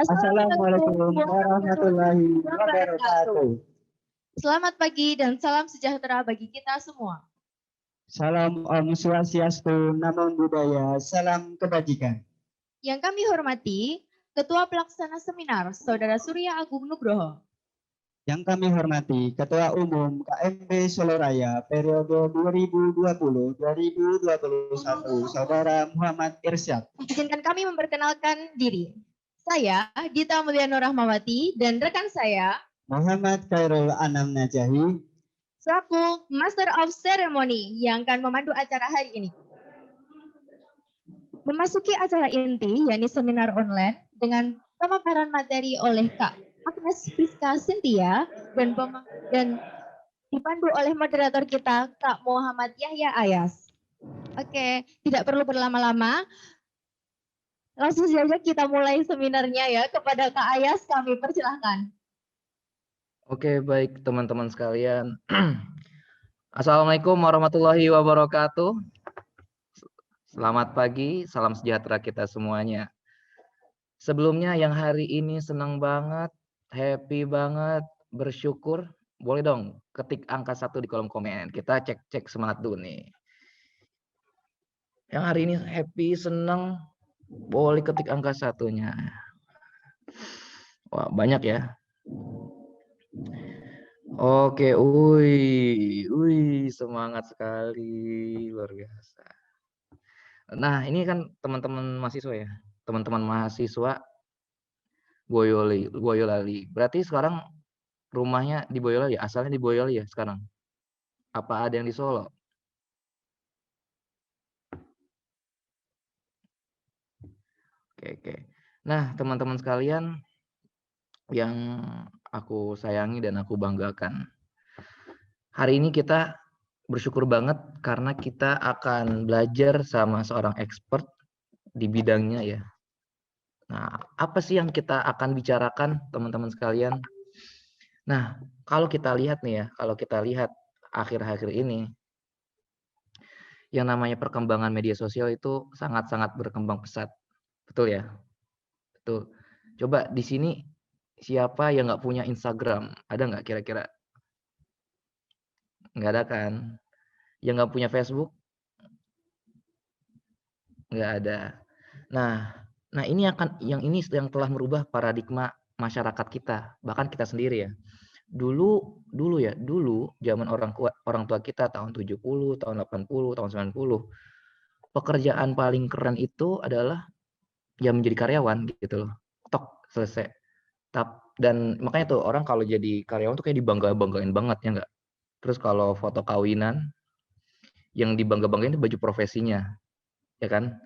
Assalamualaikum warahmatullahi wabarakatuh. Selamat pagi dan salam sejahtera bagi kita semua. Salam Om Swastiastu, Namo Buddhaya, salam kebajikan. Yang kami hormati, Ketua Pelaksana Seminar, Saudara Surya Agung Nugroho. Yang kami hormati, Ketua Umum KMP Soloraya periode 2020-2021, Saudara Muhammad Irsyad. Izinkan kami memperkenalkan diri. Saya, Dita Mulyana Rahmawati, dan rekan saya, Muhammad Khairul Anam Najahi, selaku Master of Ceremony yang akan memandu acara hari ini. Memasuki acara inti, yakni seminar online, dengan pemaparan materi oleh Kak Agnes Priska Cynthia dan dipandu oleh moderator kita, Kak Muhammad Yahya Ayas. Oke, tidak perlu berlama-lama. Langsung saja kita mulai seminarnya ya. Kepada Kak Ayas kami persilahkan. Oke, baik teman-teman sekalian. Assalamualaikum warahmatullahi wabarakatuh. Selamat pagi, salam sejahtera kita semuanya. Sebelumnya yang hari ini senang banget, happy banget, bersyukur. Boleh dong ketik angka 1 di kolom komen. Kita cek semangat dulu nih. Yang hari ini happy, senang, boleh ketik angka 1-nya. Wah, banyak ya. Oke, semangat sekali, luar biasa. Nah, ini kan teman-teman mahasiswa ya, teman-teman mahasiswa Boyolali. Berarti sekarang rumahnya di Boyolali, asalnya di Boyolali ya sekarang? Apa ada yang di Solo? Oke. Nah, teman-teman sekalian yang aku sayangi dan aku banggakan. Hari ini kita bersyukur banget karena kita akan belajar sama seorang expert di bidangnya ya. Nah, apa sih yang kita akan bicarakan teman-teman sekalian? Nah, kalau kita lihat nih ya, kalau kita lihat akhir-akhir ini, yang namanya perkembangan media sosial itu sangat-sangat berkembang pesat. Betul ya? Betul. Coba di sini siapa yang nggak punya Instagram? Ada nggak kira-kira? Nggak ada kan? Yang nggak punya Facebook? Nggak ada. Nah ini yang telah merubah paradigma masyarakat kita, bahkan kita sendiri ya. Dulu zaman orang tua kita tahun 70, tahun 80, tahun 90, pekerjaan paling keren itu adalah ya menjadi karyawan gitu loh. Tok, selesai. Dan makanya tuh orang kalau jadi karyawan tuh kayak dibanggain banget ya enggak. Terus kalau foto kawinan yang dibangga-banggain itu baju profesinya, ya kan?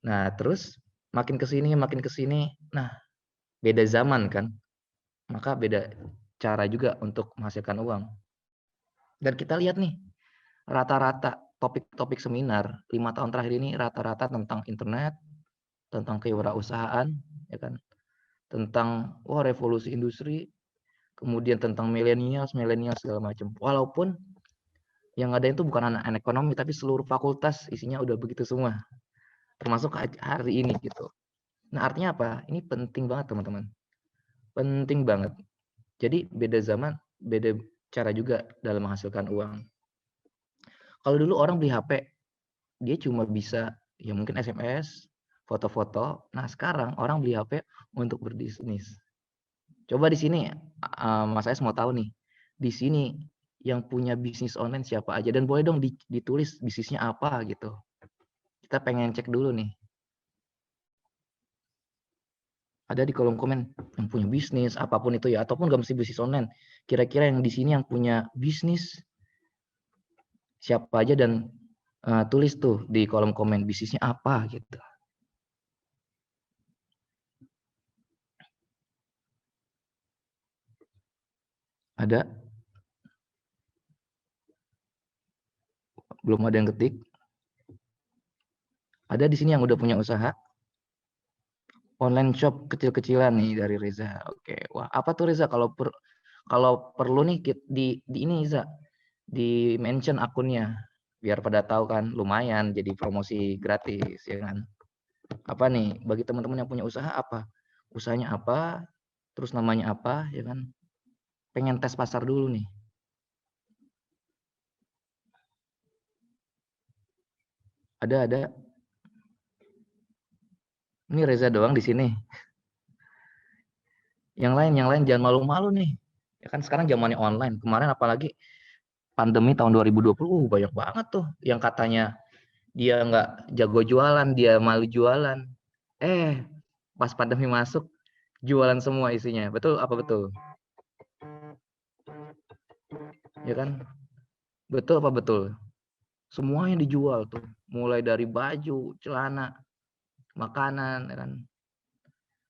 Nah, terus makin ke sini, nah beda zaman kan, maka beda cara juga untuk menghasilkan uang. Dan kita lihat nih, rata-rata topik-topik seminar 5 tahun terakhir ini rata-rata tentang internet, tentang kewirausahaan, ya kan, tentang revolusi industri, kemudian tentang milenial segala macam. Walaupun yang ada itu bukan anak ekonomi, tapi seluruh fakultas isinya udah begitu semua, termasuk hari ini gitu. Nah, artinya apa? Ini penting banget teman-teman. Penting banget. Jadi beda zaman, beda cara juga dalam menghasilkan uang. Kalau dulu orang beli HP, dia cuma bisa ya mungkin SMS, foto-foto. Nah, sekarang orang beli HP untuk berbisnis. Coba di sini Mas Ais mau tahu nih. Di sini yang punya bisnis online siapa aja, dan boleh dong ditulis bisnisnya apa gitu. Kita pengen cek dulu nih. Ada di kolom komen yang punya bisnis apapun itu ya, ataupun gak mesti bisnis online. Kira-kira yang di sini yang punya bisnis siapa aja, dan tulis tuh di kolom komen bisnisnya apa gitu. Ada? Belum ada yang ketik? Ada di sini yang udah punya usaha? Online shop kecil-kecilan nih dari Reza. Oke. Wah, apa tuh Reza? Kalau perlu nih di ini Reza, di mention akunnya biar pada tahu kan, lumayan jadi promosi gratis ya kan. Apa nih bagi teman-teman yang punya usaha apa? usahanya apa, terus namanya apa, ya kan? Pengen tes pasar dulu nih. Ada. Ini Reza doang di sini. Yang lain jangan malu-malu nih. Ya kan sekarang zamannya online. Kemarin apalagi pandemi tahun 2020, banyak banget tuh yang katanya dia nggak jago jualan, dia malu jualan. Pas pandemi masuk, jualan semua isinya. Betul apa betul? Ya kan? Betul apa betul? Semuanya dijual tuh. Mulai dari baju, celana, makanan, ya kan?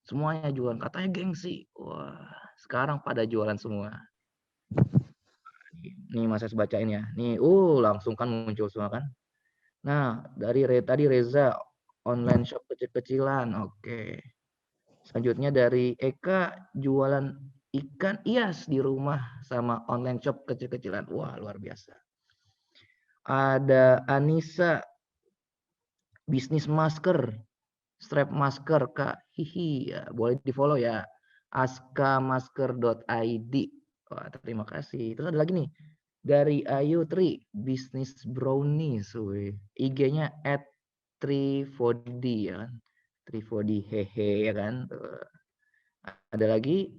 Semuanya jualan. Katanya gengsi. Wah, sekarang pada jualan semua. Nih Mas saya bacain ya. Nih, langsung kan muncul semua kan. Nah, tadi Reza online shop kecil-kecilan. Oke. Selanjutnya dari Eka jualan ikan hias di rumah sama online shop kecil-kecilan. Wah, luar biasa. Ada Anissa bisnis masker, strap masker Kak. Hihi, ya, boleh di-follow ya. askamasker.id. Wah, terima kasih. Terus ada lagi nih dari Ayu Tri bisnis brownies. IG-nya @34D ya kan. 34D hehe ya kan. Ada lagi,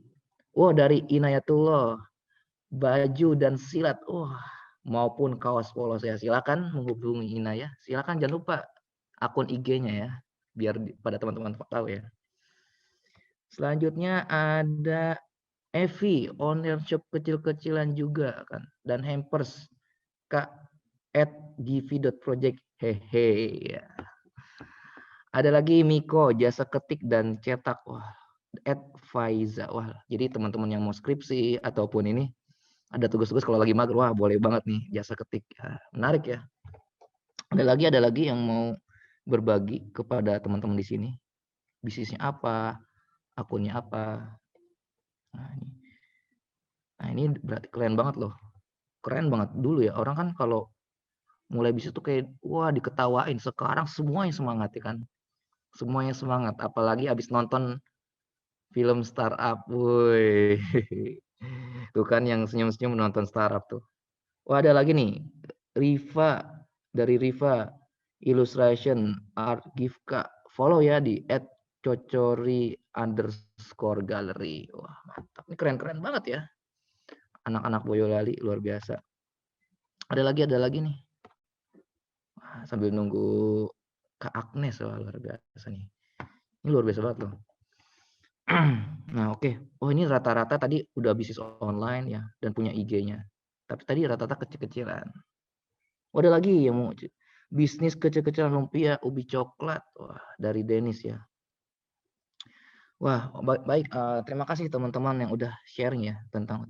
dari Inayatullah, baju dan silat, maupun kaos polos ya. Silakan menghubungi Inaya. Silakan jangan lupa akun IG-nya ya, biar pada teman-teman tahu ya. Selanjutnya ada Evi, online shop kecil-kecilan juga kan, dan hampers Kak @givi.project hehe ya. Ada lagi Miko, jasa ketik dan cetak. Wah, @faiza. Wah, jadi teman-teman yang mau skripsi ataupun ini ada tugas-tugas kalau lagi mager, wah boleh banget nih jasa ketik. Ya, menarik ya. Ada lagi yang mau berbagi kepada teman-teman di sini. Bisnisnya apa? Akunnya apa? Nah, ini berarti keren banget loh. Keren banget dulu ya. Orang kan kalau mulai bisnis tuh kayak wah diketawain. Sekarang semuanya semangat ya kan. Semuanya semangat, apalagi habis nonton film startup. Woi. Tuh kan yang senyum-senyum menonton startup tuh. Wah, ada lagi nih. Riva dari Riva Illustration Art Gifka. Follow ya di @cocori_gallery. Wah, mantap. Ini keren-keren banget ya. Anak-anak Boyolali luar biasa. Ada lagi nih. Wah, sambil nunggu Kak Agnes, wah, luar biasa nih. Ini luar biasa banget loh. Nah, oke. Oh, ini rata-rata tadi udah bisnis online ya dan punya IG-nya. Tapi tadi rata-rata kecil-kecilan. Ada lagi yang mau bisnis kecil-kecilan lumpia, ubi coklat. Wah, dari Dennis ya. Wah, baik. Terima kasih teman-teman yang udah sharing ya tentang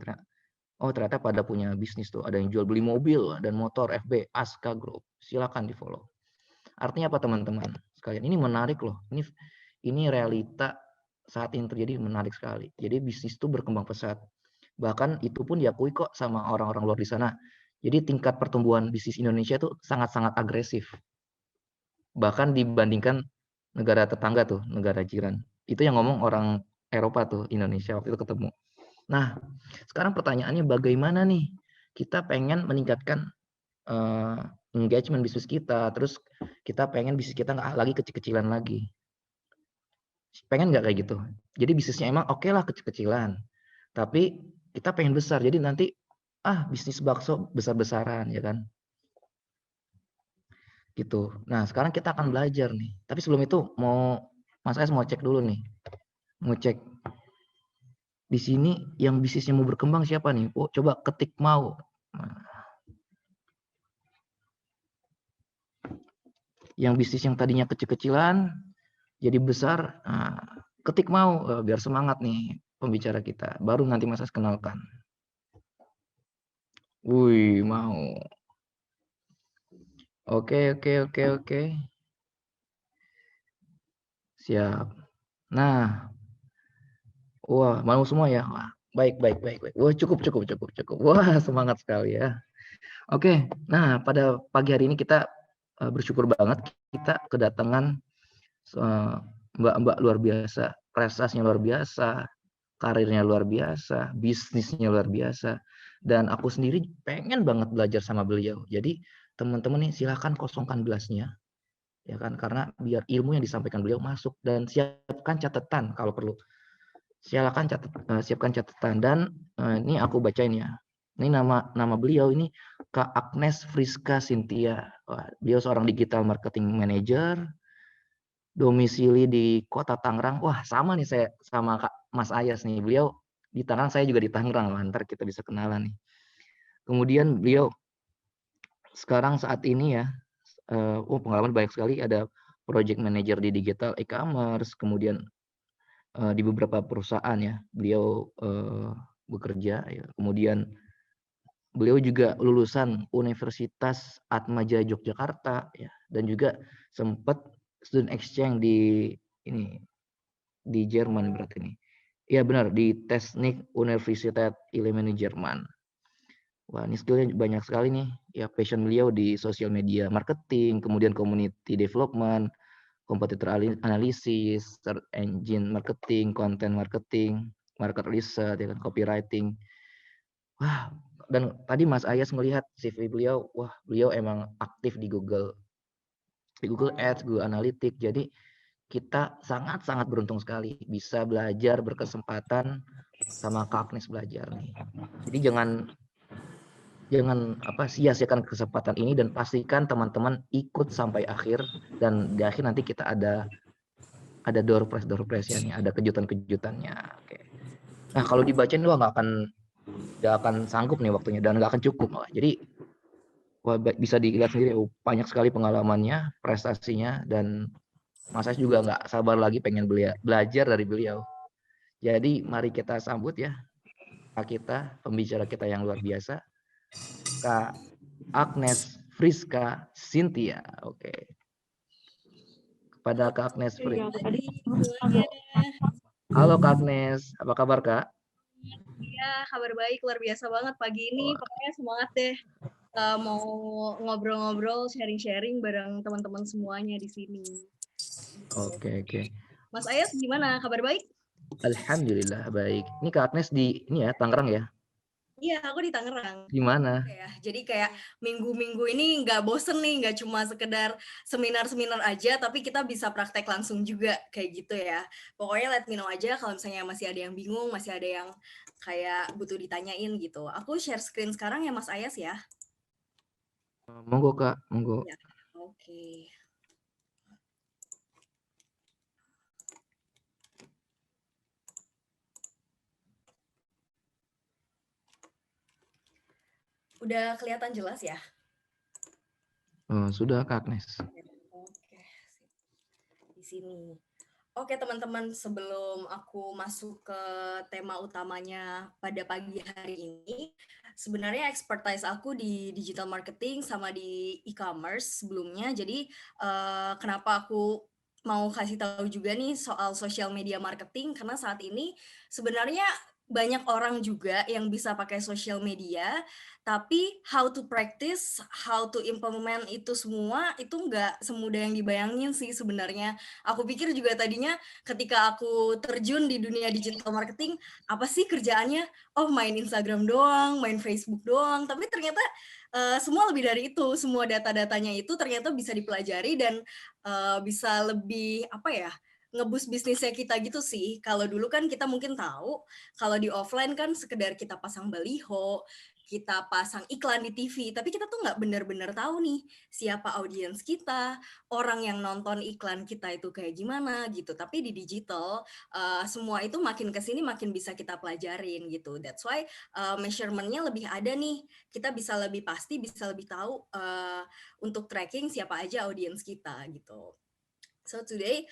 ternyata pada punya bisnis tuh. Ada yang jual beli mobil dan motor FB Aska Group. Silakan di-follow. Artinya apa teman-teman? Sekalian ini menarik loh. Ini realita saat ini terjadi menarik sekali. Jadi bisnis itu berkembang pesat. Bahkan itu pun diakui kok sama orang-orang luar di sana. Jadi tingkat pertumbuhan bisnis Indonesia itu sangat-sangat agresif. Bahkan dibandingkan negara tetangga tuh, negara jiran. Itu yang ngomong orang Eropa tuh, Indonesia waktu itu ketemu. Nah, sekarang pertanyaannya bagaimana nih kita pengen meningkatkan engagement bisnis kita, terus kita pengen bisnis kita nggak lagi kecil-kecilan lagi. Pengen nggak kayak gitu? Jadi bisnisnya emang oke lah kecil-kecilan, tapi kita pengen besar. Jadi nanti bisnis bakso besar-besaran ya kan? Gitu. Nah sekarang kita akan belajar nih. Tapi sebelum itu Mas Es mau cek dulu nih, mau cek di sini yang bisnisnya mau berkembang siapa nih? Coba ketik mau. Nah, yang bisnis yang tadinya kecil-kecilan jadi besar, ketik mau biar semangat nih pembicara kita. Baru nanti Mas Es kenalkan. Wih, mau. Oke. Siap. Nah, wah, mau semua ya? Wah, baik. Wah, cukup. Wah, semangat sekali ya. Oke, nah pada pagi hari ini kita bersyukur banget kita kedatangan mbak-mbak luar biasa prestasinya luar biasa, karirnya luar biasa, bisnisnya luar biasa. Dan aku sendiri pengen banget belajar sama beliau. Jadi teman-teman nih silahkan kosongkan gelasnya, ya kan? Karena biar ilmu yang disampaikan beliau masuk, dan siapkan catatan kalau perlu. Siapkan catatan, dan ini aku bacain ya. Ini nama beliau ini Kak Agnes Friska Cynthia. Wah, beliau seorang digital marketing manager, domisili di Kota Tangerang. Wah, sama nih saya sama Kak Mas Ayas nih. Beliau di Tangerang, saya juga di Tangerang. Ntar kita bisa kenalan nih. Kemudian beliau sekarang saat ini ya, pengalaman banyak sekali. Ada project manager di digital e-commerce, kemudian di beberapa perusahaan ya beliau bekerja ya. Kemudian beliau juga lulusan Universitas Atmajaya Yogyakarta ya, dan juga sempat student exchange di Jerman berarti ini. Ya benar, di Technik Universität Ilmenau Jerman. Wah, ini skillnya banyak sekali nih. Ya, passion beliau di social media marketing, kemudian community development, competitor analysis, search engine marketing, content marketing, market research, ya kan, copywriting. Wah, dan tadi Mas Ayas melihat CV beliau, wah beliau emang aktif di Google Ads, Google Analytics. Jadi kita sangat-sangat beruntung sekali bisa belajar, berkesempatan sama Kak Agnes belajar nih. Jadi jangan sia-siakan kesempatan ini, dan pastikan teman-teman ikut sampai akhir, dan di akhir nanti kita ada door prize-nya nih, ada kejutan-kejutannya. Oke. Nah, kalau dibacain wah nggak akan sanggup nih waktunya, dan nggak akan cukup malah. Jadi wah, bisa dilihat sendiri banyak sekali pengalamannya, prestasinya, dan Mas Ais juga nggak sabar lagi pengen belajar dari beliau. Jadi mari kita sambut ya pembicara kita yang luar biasa, Kak Agnes Friska Cynthia. Oke. Kepada Kak Agnes Friska. Halo Kak Agnes, apa kabar Kak? Iya, kabar baik, luar biasa banget pagi ini. Pokoknya semangat deh mau ngobrol-ngobrol, sharing-sharing bareng teman-teman semuanya di sini. Oke. Mas Ayas gimana? Kabar baik? Alhamdulillah baik. Ini Kak Agnes di Tangerang ya? Iya, aku di Tangerang. Gimana? Jadi kayak minggu-minggu ini nggak bosen nih, nggak cuma sekedar seminar-seminar aja, tapi kita bisa praktek langsung juga kayak gitu ya. Pokoknya let me know aja kalau misalnya masih ada yang bingung, masih ada yang kayak butuh ditanyain gitu. Aku share screen sekarang ya Mas Ayas ya. Monggo Kak, monggo. Ya, oke. Udah kelihatan jelas ya? Sudah Kak Agnes. Oke, di sini. Oke teman-teman, sebelum aku masuk ke tema utamanya pada pagi hari ini, sebenarnya expertise aku di digital marketing sama di e-commerce sebelumnya. Jadi kenapa aku mau kasih tahu juga nih soal social media marketing, karena saat ini sebenarnya banyak orang juga yang bisa pakai social media, tapi how to practice, how to implement itu semua itu nggak semudah yang dibayangin sih sebenarnya. Aku pikir juga tadinya ketika aku terjun di dunia digital marketing, apa sih kerjaannya? Oh, main Instagram doang, main Facebook doang. Tapi ternyata semua lebih dari itu. Semua data-datanya itu ternyata bisa dipelajari dan bisa lebih ngeboost bisnisnya kita gitu sih. Kalau dulu kan kita mungkin tahu, kalau di offline kan sekedar kita pasang baliho, kita pasang iklan di TV, tapi kita tuh nggak benar-benar tahu nih siapa audiens kita, orang yang nonton iklan kita itu kayak gimana gitu. Tapi di digital, semua itu makin kesini makin bisa kita pelajarin gitu. That's why measurement-nya lebih ada nih. Kita bisa lebih pasti, bisa lebih tahu untuk tracking siapa aja audiens kita gitu. So today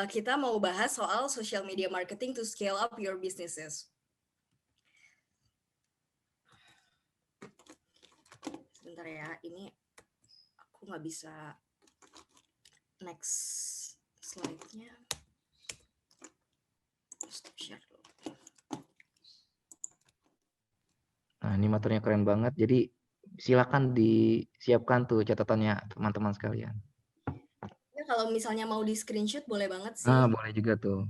kita mau bahas soal social media marketing to scale up your businesses. Sebentar ya, ini aku nggak bisa next slide-nya. Stop share dulu. Nah, ini materinya keren banget. Jadi silakan disiapkan tuh catatannya teman-teman sekalian. Ya, kalau misalnya mau di screenshot boleh banget sih. Boleh juga tuh.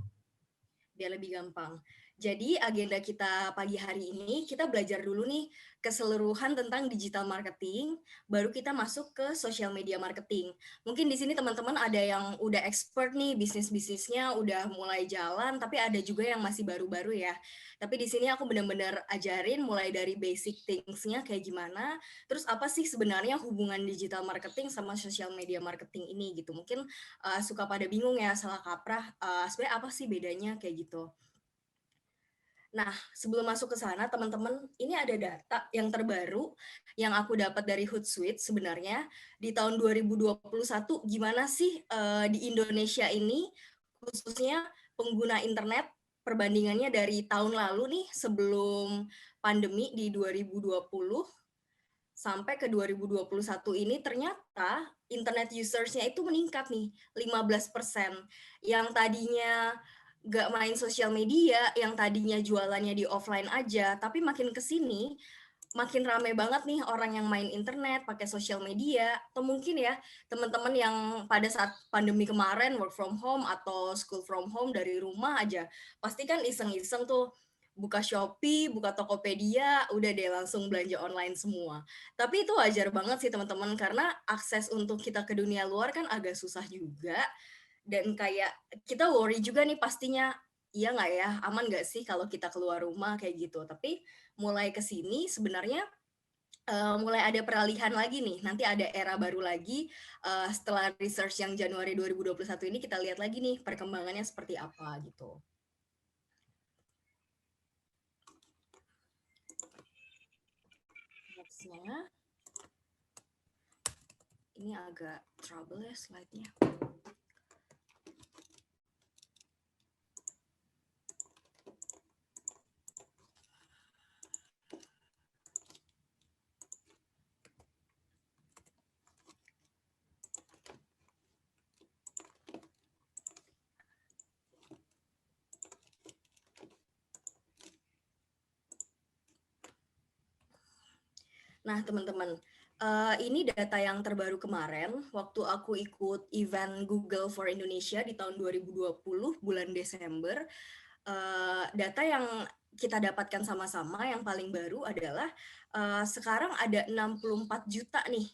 biar lebih gampang. Jadi agenda kita pagi hari ini, kita belajar dulu nih keseluruhan tentang digital marketing, baru kita masuk ke social media marketing. Mungkin di sini teman-teman ada yang udah expert nih, bisnisnya udah mulai jalan, tapi ada juga yang masih baru-baru ya. Tapi di sini aku benar-benar ajarin mulai dari basic things-nya kayak gimana, terus apa sih sebenarnya hubungan digital marketing sama social media marketing ini gitu. Mungkin suka pada bingung ya, salah kaprah, sebenarnya apa sih bedanya kayak gitu. Nah, sebelum masuk ke sana, teman-teman, ini ada data yang terbaru yang aku dapat dari Hootsuite sebenarnya di tahun 2021 gimana sih di Indonesia ini khususnya pengguna internet perbandingannya dari tahun lalu nih sebelum pandemi di 2020 sampai ke 2021 ini ternyata internet usersnya itu meningkat nih 15%. Yang tadinya nggak main sosial media, yang tadinya jualannya di offline aja, tapi makin ke sini makin rame banget nih orang yang main internet, pakai sosial media, atau mungkin ya teman-teman yang pada saat pandemi kemarin work from home atau school from home dari rumah aja, pasti kan iseng-iseng tuh buka Shopee, buka Tokopedia, udah deh langsung belanja online semua. Tapi itu wajar banget sih teman-teman, karena akses untuk kita ke dunia luar kan agak susah juga, dan kayak kita worry juga nih pastinya, iya nggak ya, aman nggak sih kalau kita keluar rumah kayak gitu. Tapi mulai ke sini sebenarnya mulai ada peralihan lagi nih, nanti ada era baru lagi setelah research yang Januari 2021 ini kita lihat lagi nih perkembangannya seperti apa gitu. Nextnya, ini agak trouble ya slide-nya. Nah, teman-teman, ini data yang terbaru kemarin, waktu aku ikut event Google for Indonesia di tahun 2020, bulan Desember, data yang kita dapatkan sama-sama yang paling baru adalah sekarang ada 64 juta nih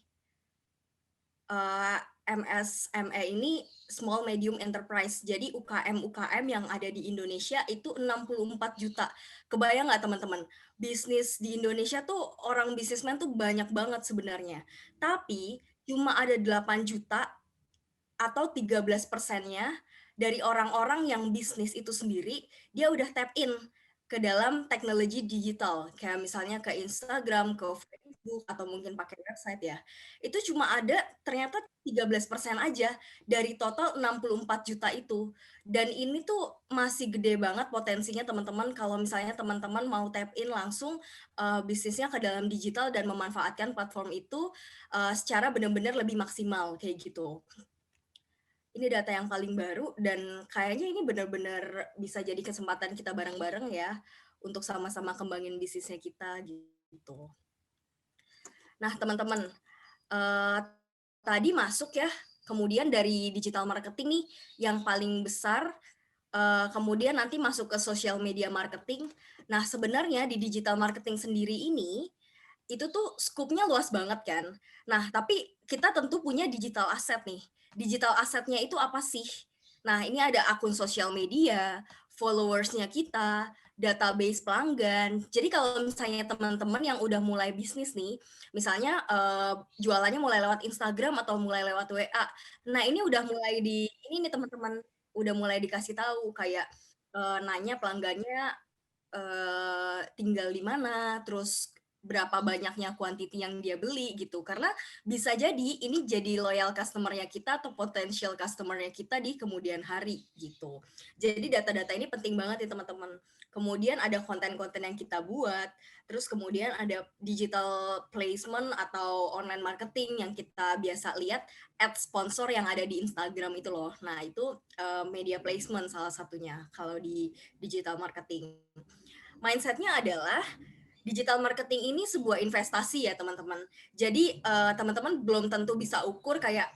MSME ini small medium enterprise. Jadi UKM yang ada di Indonesia itu 64 juta. Kebayang nggak teman-teman? Bisnis di Indonesia tuh orang bisnismen tuh banyak banget sebenarnya. Tapi cuma ada 8 juta atau 13%-nya dari orang-orang yang bisnis itu sendiri, dia udah tap in ke dalam teknologi digital, kayak misalnya ke Instagram, ke Facebook, atau mungkin pakai website ya. Itu cuma ada ternyata 13% aja dari total 64 juta itu. Dan ini tuh masih gede banget potensinya teman-teman kalau misalnya teman-teman mau tap in langsung bisnisnya ke dalam digital dan memanfaatkan platform itu secara benar-benar lebih maksimal kayak gitu. Ini data yang paling baru dan kayaknya ini benar-benar bisa jadi kesempatan kita bareng-bareng ya untuk sama-sama kembangin bisnisnya kita gitu. Nah, teman-teman, tadi masuk ya, kemudian dari digital marketing nih yang paling besar, kemudian nanti masuk ke social media marketing. Nah, sebenarnya di digital marketing sendiri ini itu tuh skupnya luas banget kan. Nah, tapi kita tentu punya digital asset nih. Digital asetnya itu apa sih? Nah, ini ada akun sosial media, followersnya kita, database pelanggan. Jadi kalau misalnya teman-teman yang udah mulai bisnis nih, misalnya jualannya mulai lewat Instagram atau mulai lewat WA. Nah, ini udah mulai ini nih teman-teman, udah mulai dikasih tahu kayak nanya pelanggannya tinggal di mana, terus berapa banyaknya kuantiti yang dia beli gitu. Karena bisa jadi ini jadi loyal customer-nya kita atau potential customer-nya kita di kemudian hari gitu. Jadi data-data ini penting banget ya teman-teman. Kemudian ada konten-konten yang kita buat, terus kemudian ada digital placement atau online marketing yang kita biasa lihat ad sponsor yang ada di Instagram itu loh. Nah, itu media placement salah satunya kalau di digital marketing. Mindsetnya adalah digital marketing ini sebuah investasi ya teman-teman. Jadi teman-teman belum tentu bisa ukur kayak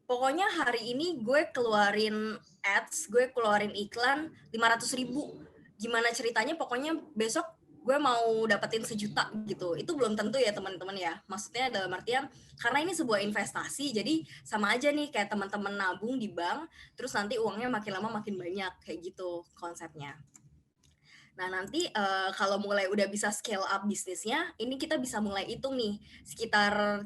pokoknya hari ini gue keluarin ads, gue keluarin iklan 500.000. Gimana ceritanya, pokoknya besok gue mau dapetin 1 juta gitu. Itu belum tentu ya teman-teman ya. Maksudnya dalam artian, karena ini sebuah investasi, jadi sama aja nih kayak teman-teman nabung di bank, terus nanti uangnya makin lama makin banyak, kayak gitu konsepnya. Nah, nanti kalau mulai udah bisa scale up bisnisnya, ini kita bisa mulai hitung nih, sekitar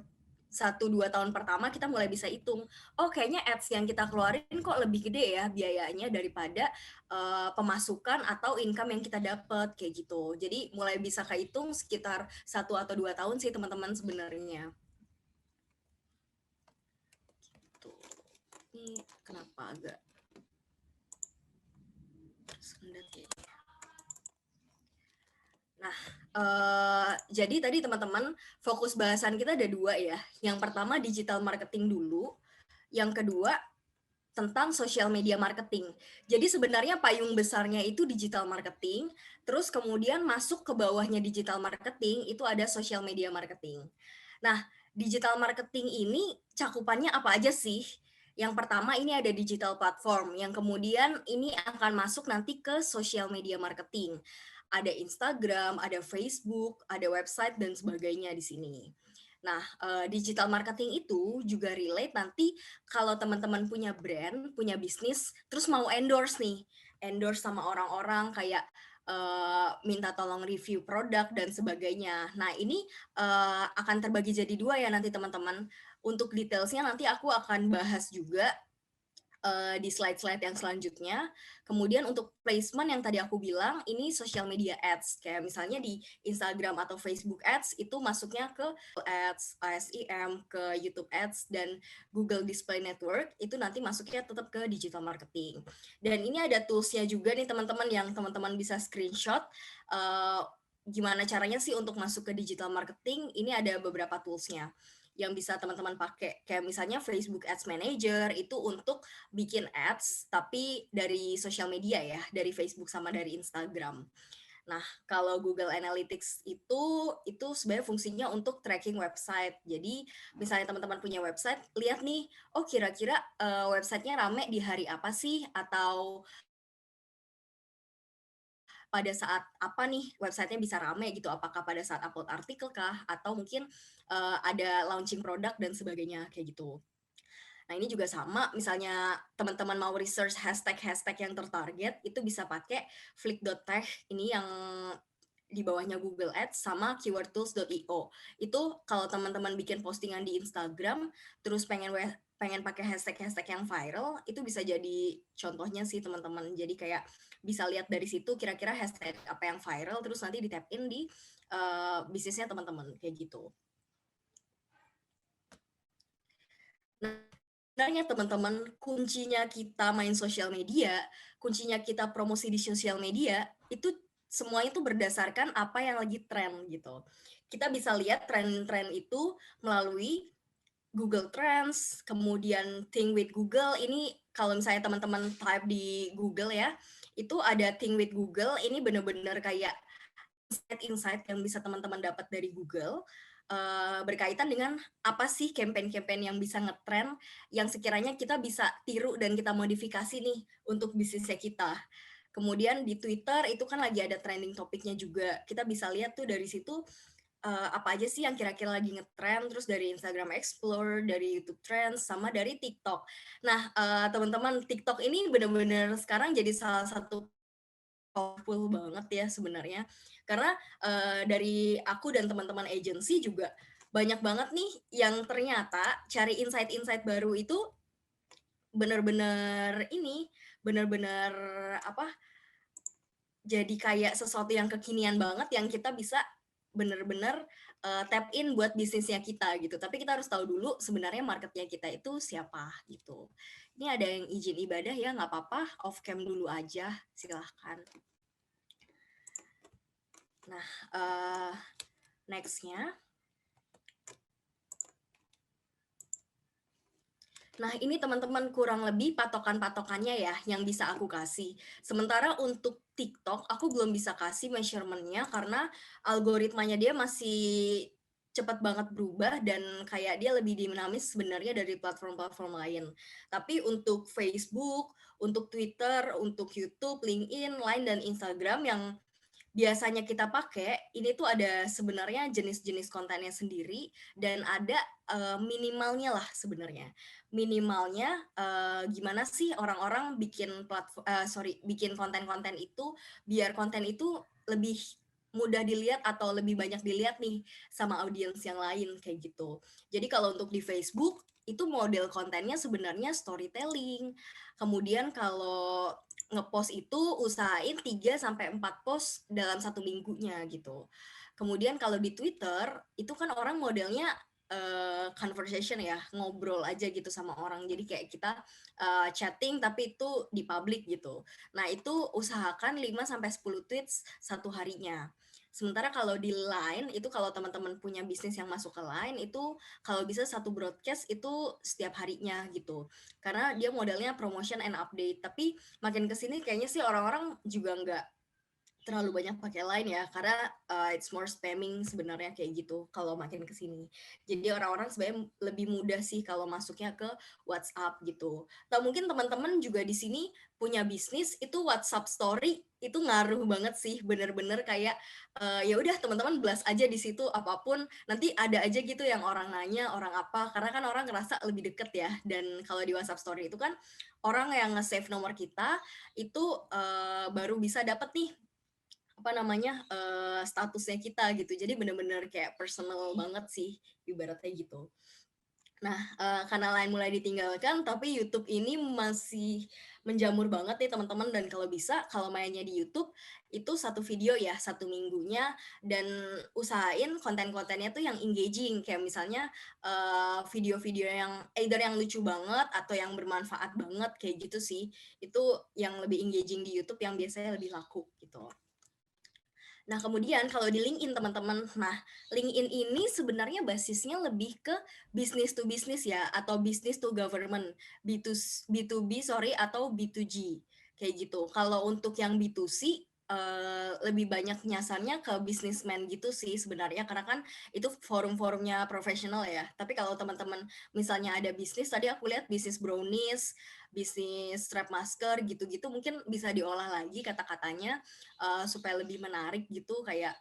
1-2 tahun pertama kita mulai bisa hitung, oh kayaknya ads yang kita keluarin kok lebih gede ya biayanya daripada pemasukan atau income yang kita dapat, kayak gitu. Jadi mulai bisa kehitung sekitar 1 atau 2 tahun sih teman-teman sebenarnya. Gitu. Ini kenapa agak tersendat ya? Nah, jadi tadi teman-teman, fokus bahasan kita ada 2 ya. Yang pertama digital marketing dulu, yang kedua tentang social media marketing. Jadi sebenarnya payung besarnya itu digital marketing, terus kemudian masuk ke bawahnya digital marketing itu ada social media marketing. Nah, digital marketing ini cakupannya apa aja sih? Yang pertama ini ada digital platform, yang kemudian ini akan masuk nanti ke social media marketing. Ada Instagram, ada Facebook, ada website dan sebagainya di sini. Nah, digital marketing itu juga relate nanti kalau teman-teman punya brand, punya bisnis, terus mau endorse nih, endorse sama orang-orang kayak minta tolong review produk dan sebagainya. Nah, ini akan terbagi jadi 2 ya nanti teman-teman. Untuk detailsnya nanti aku akan bahas juga di slide-slide yang selanjutnya. Kemudian untuk placement yang tadi aku bilang, ini social media ads. Kayak misalnya di Instagram atau Facebook ads, itu masuknya ke ads, ASIM, ke YouTube ads, dan Google Display Network, itu nanti masuknya tetap ke digital marketing. Dan ini ada tools-nya juga nih teman-teman, yang teman-teman bisa screenshot. Gimana caranya sih untuk masuk ke digital marketing, ini ada beberapa tools-nya yang bisa teman-teman pakai. Kayak misalnya Facebook Ads Manager itu untuk bikin ads tapi dari sosial media ya, dari Facebook sama dari Instagram. Nah, kalau Google Analytics itu sebenarnya fungsinya untuk tracking website. Jadi, misalnya teman-teman punya website, lihat nih, oh kira-kira websitenya rame di hari apa sih, atau pada saat apa nih websitenya bisa rame gitu, apakah pada saat upload artikel kah, atau mungkin ada launching produk dan sebagainya, kayak gitu. Nah, ini juga sama, misalnya teman-teman mau research hashtag-hashtag yang tertarget, itu bisa pakai flick.tech, ini yang di bawahnya Google Ads, sama keywordtools.io. Itu kalau teman-teman bikin postingan di Instagram, terus pengen pakai hashtag-hashtag yang viral, itu bisa jadi contohnya sih teman-teman. Jadi kayak bisa lihat dari situ kira-kira hashtag apa yang viral, terus nanti di tap in di bisnisnya teman-teman, kayak gitu. Nah, sebenarnya teman-teman, kuncinya kita main sosial media, kuncinya kita promosi di sosial media, itu semuanya itu berdasarkan apa yang lagi tren gitu. Kita bisa lihat tren-tren itu melalui Google Trends, kemudian Think with Google. Ini kalau misalnya teman-teman type di Google ya, itu ada Think with Google, ini benar-benar kayak insight-insight yang bisa teman-teman dapat dari Google, berkaitan dengan apa sih campaign-campaign yang bisa ngetren, yang sekiranya kita bisa tiru dan kita modifikasi nih untuk bisnisnya kita. Kemudian di Twitter itu kan lagi ada trending topiknya juga. Kita bisa lihat tuh dari situ apa aja sih yang kira-kira lagi ngetren, terus dari Instagram Explore, dari YouTube Trends, sama dari TikTok. Nah, teman-teman, TikTok ini benar-benar sekarang jadi salah satu powerful banget ya sebenarnya. Karena dari aku dan teman-teman agency juga banyak banget nih yang ternyata cari insight-insight baru itu benar-benar ini, benar-benar apa, jadi kayak sesuatu yang kekinian banget yang kita bisa benar-benar tap in buat bisnisnya kita gitu. Tapi kita harus tahu dulu sebenarnya marketnya kita itu siapa gitu. Ini ada yang izin ibadah ya, nggak apa-apa, off cam dulu aja, silahkan. Nah, next-nya. Nah, ini teman-teman kurang lebih patokan-patokannya ya yang bisa aku kasih. Sementara untuk TikTok, aku belum bisa kasih measurement-nya karena algoritmanya dia masih cepat banget berubah dan kayak dia lebih dinamis sebenarnya dari platform-platform lain. Tapi untuk Facebook, untuk Twitter, untuk YouTube, LinkedIn, Line, dan Instagram yang biasanya kita pakai, ini tuh ada sebenarnya jenis-jenis kontennya sendiri dan ada minimalnya lah sebenarnya. Minimalnya gimana sih orang-orang bikin konten-konten itu biar konten itu lebih mudah dilihat atau lebih banyak dilihat nih sama audiens yang lain kayak gitu. Jadi kalau untuk di Facebook itu model kontennya sebenarnya storytelling. Kemudian kalau ngepost itu usahain 3 sampai 4 post dalam 1 minggunya gitu. Kemudian kalau di Twitter itu kan orang modelnya conversation ya, ngobrol aja gitu sama orang. Jadi kayak kita chatting tapi itu di public gitu. Nah, itu usahakan 5 sampai 10 tweets satu harinya. Sementara kalau di Line itu kalau teman-teman punya bisnis yang masuk ke Line itu kalau bisa satu broadcast itu setiap harinya gitu. Karena dia modelnya promotion and update. Tapi makin kesini kayaknya sih orang-orang juga nggak terlalu banyak pakai Line ya, karena it's more spamming sebenarnya kayak gitu kalau makin kesini. Jadi orang-orang sebenarnya lebih mudah sih kalau masuknya ke WhatsApp gitu. Atau mungkin teman-teman juga di sini punya bisnis itu WhatsApp story itu ngaruh banget sih, bener-bener kayak ya udah teman-teman blast aja di situ apapun, nanti ada aja gitu yang orang nanya, orang apa, karena kan orang ngerasa lebih deket ya. Dan kalau di WhatsApp story itu kan orang yang nge-save nomor kita itu baru bisa dapet nih apa namanya statusnya kita gitu. Jadi bener-bener kayak personal banget sih ibaratnya gitu. Nah, karena Line mulai ditinggalkan, tapi YouTube ini masih menjamur banget nih teman-teman, dan kalau bisa kalau mainnya di YouTube itu satu video ya satu minggunya, dan usahain konten-kontennya tuh yang engaging kayak misalnya video-video yang either yang lucu banget atau yang bermanfaat banget kayak gitu sih. Itu yang lebih engaging di YouTube yang biasanya lebih laku gitu. Nah, kemudian kalau di LinkedIn teman-teman, nah LinkedIn ini sebenarnya basisnya lebih ke business to business ya, atau business to government, B2B sorry, atau B2G, kayak gitu. Kalau untuk yang B2C, lebih banyak nyasarnya ke businessman gitu sih sebenarnya, karena kan itu forum-forumnya profesional ya. Tapi kalau teman-teman misalnya ada bisnis, tadi aku lihat bisnis brownies, bisnis strap masker gitu-gitu mungkin bisa diolah lagi kata-katanya supaya lebih menarik gitu, kayak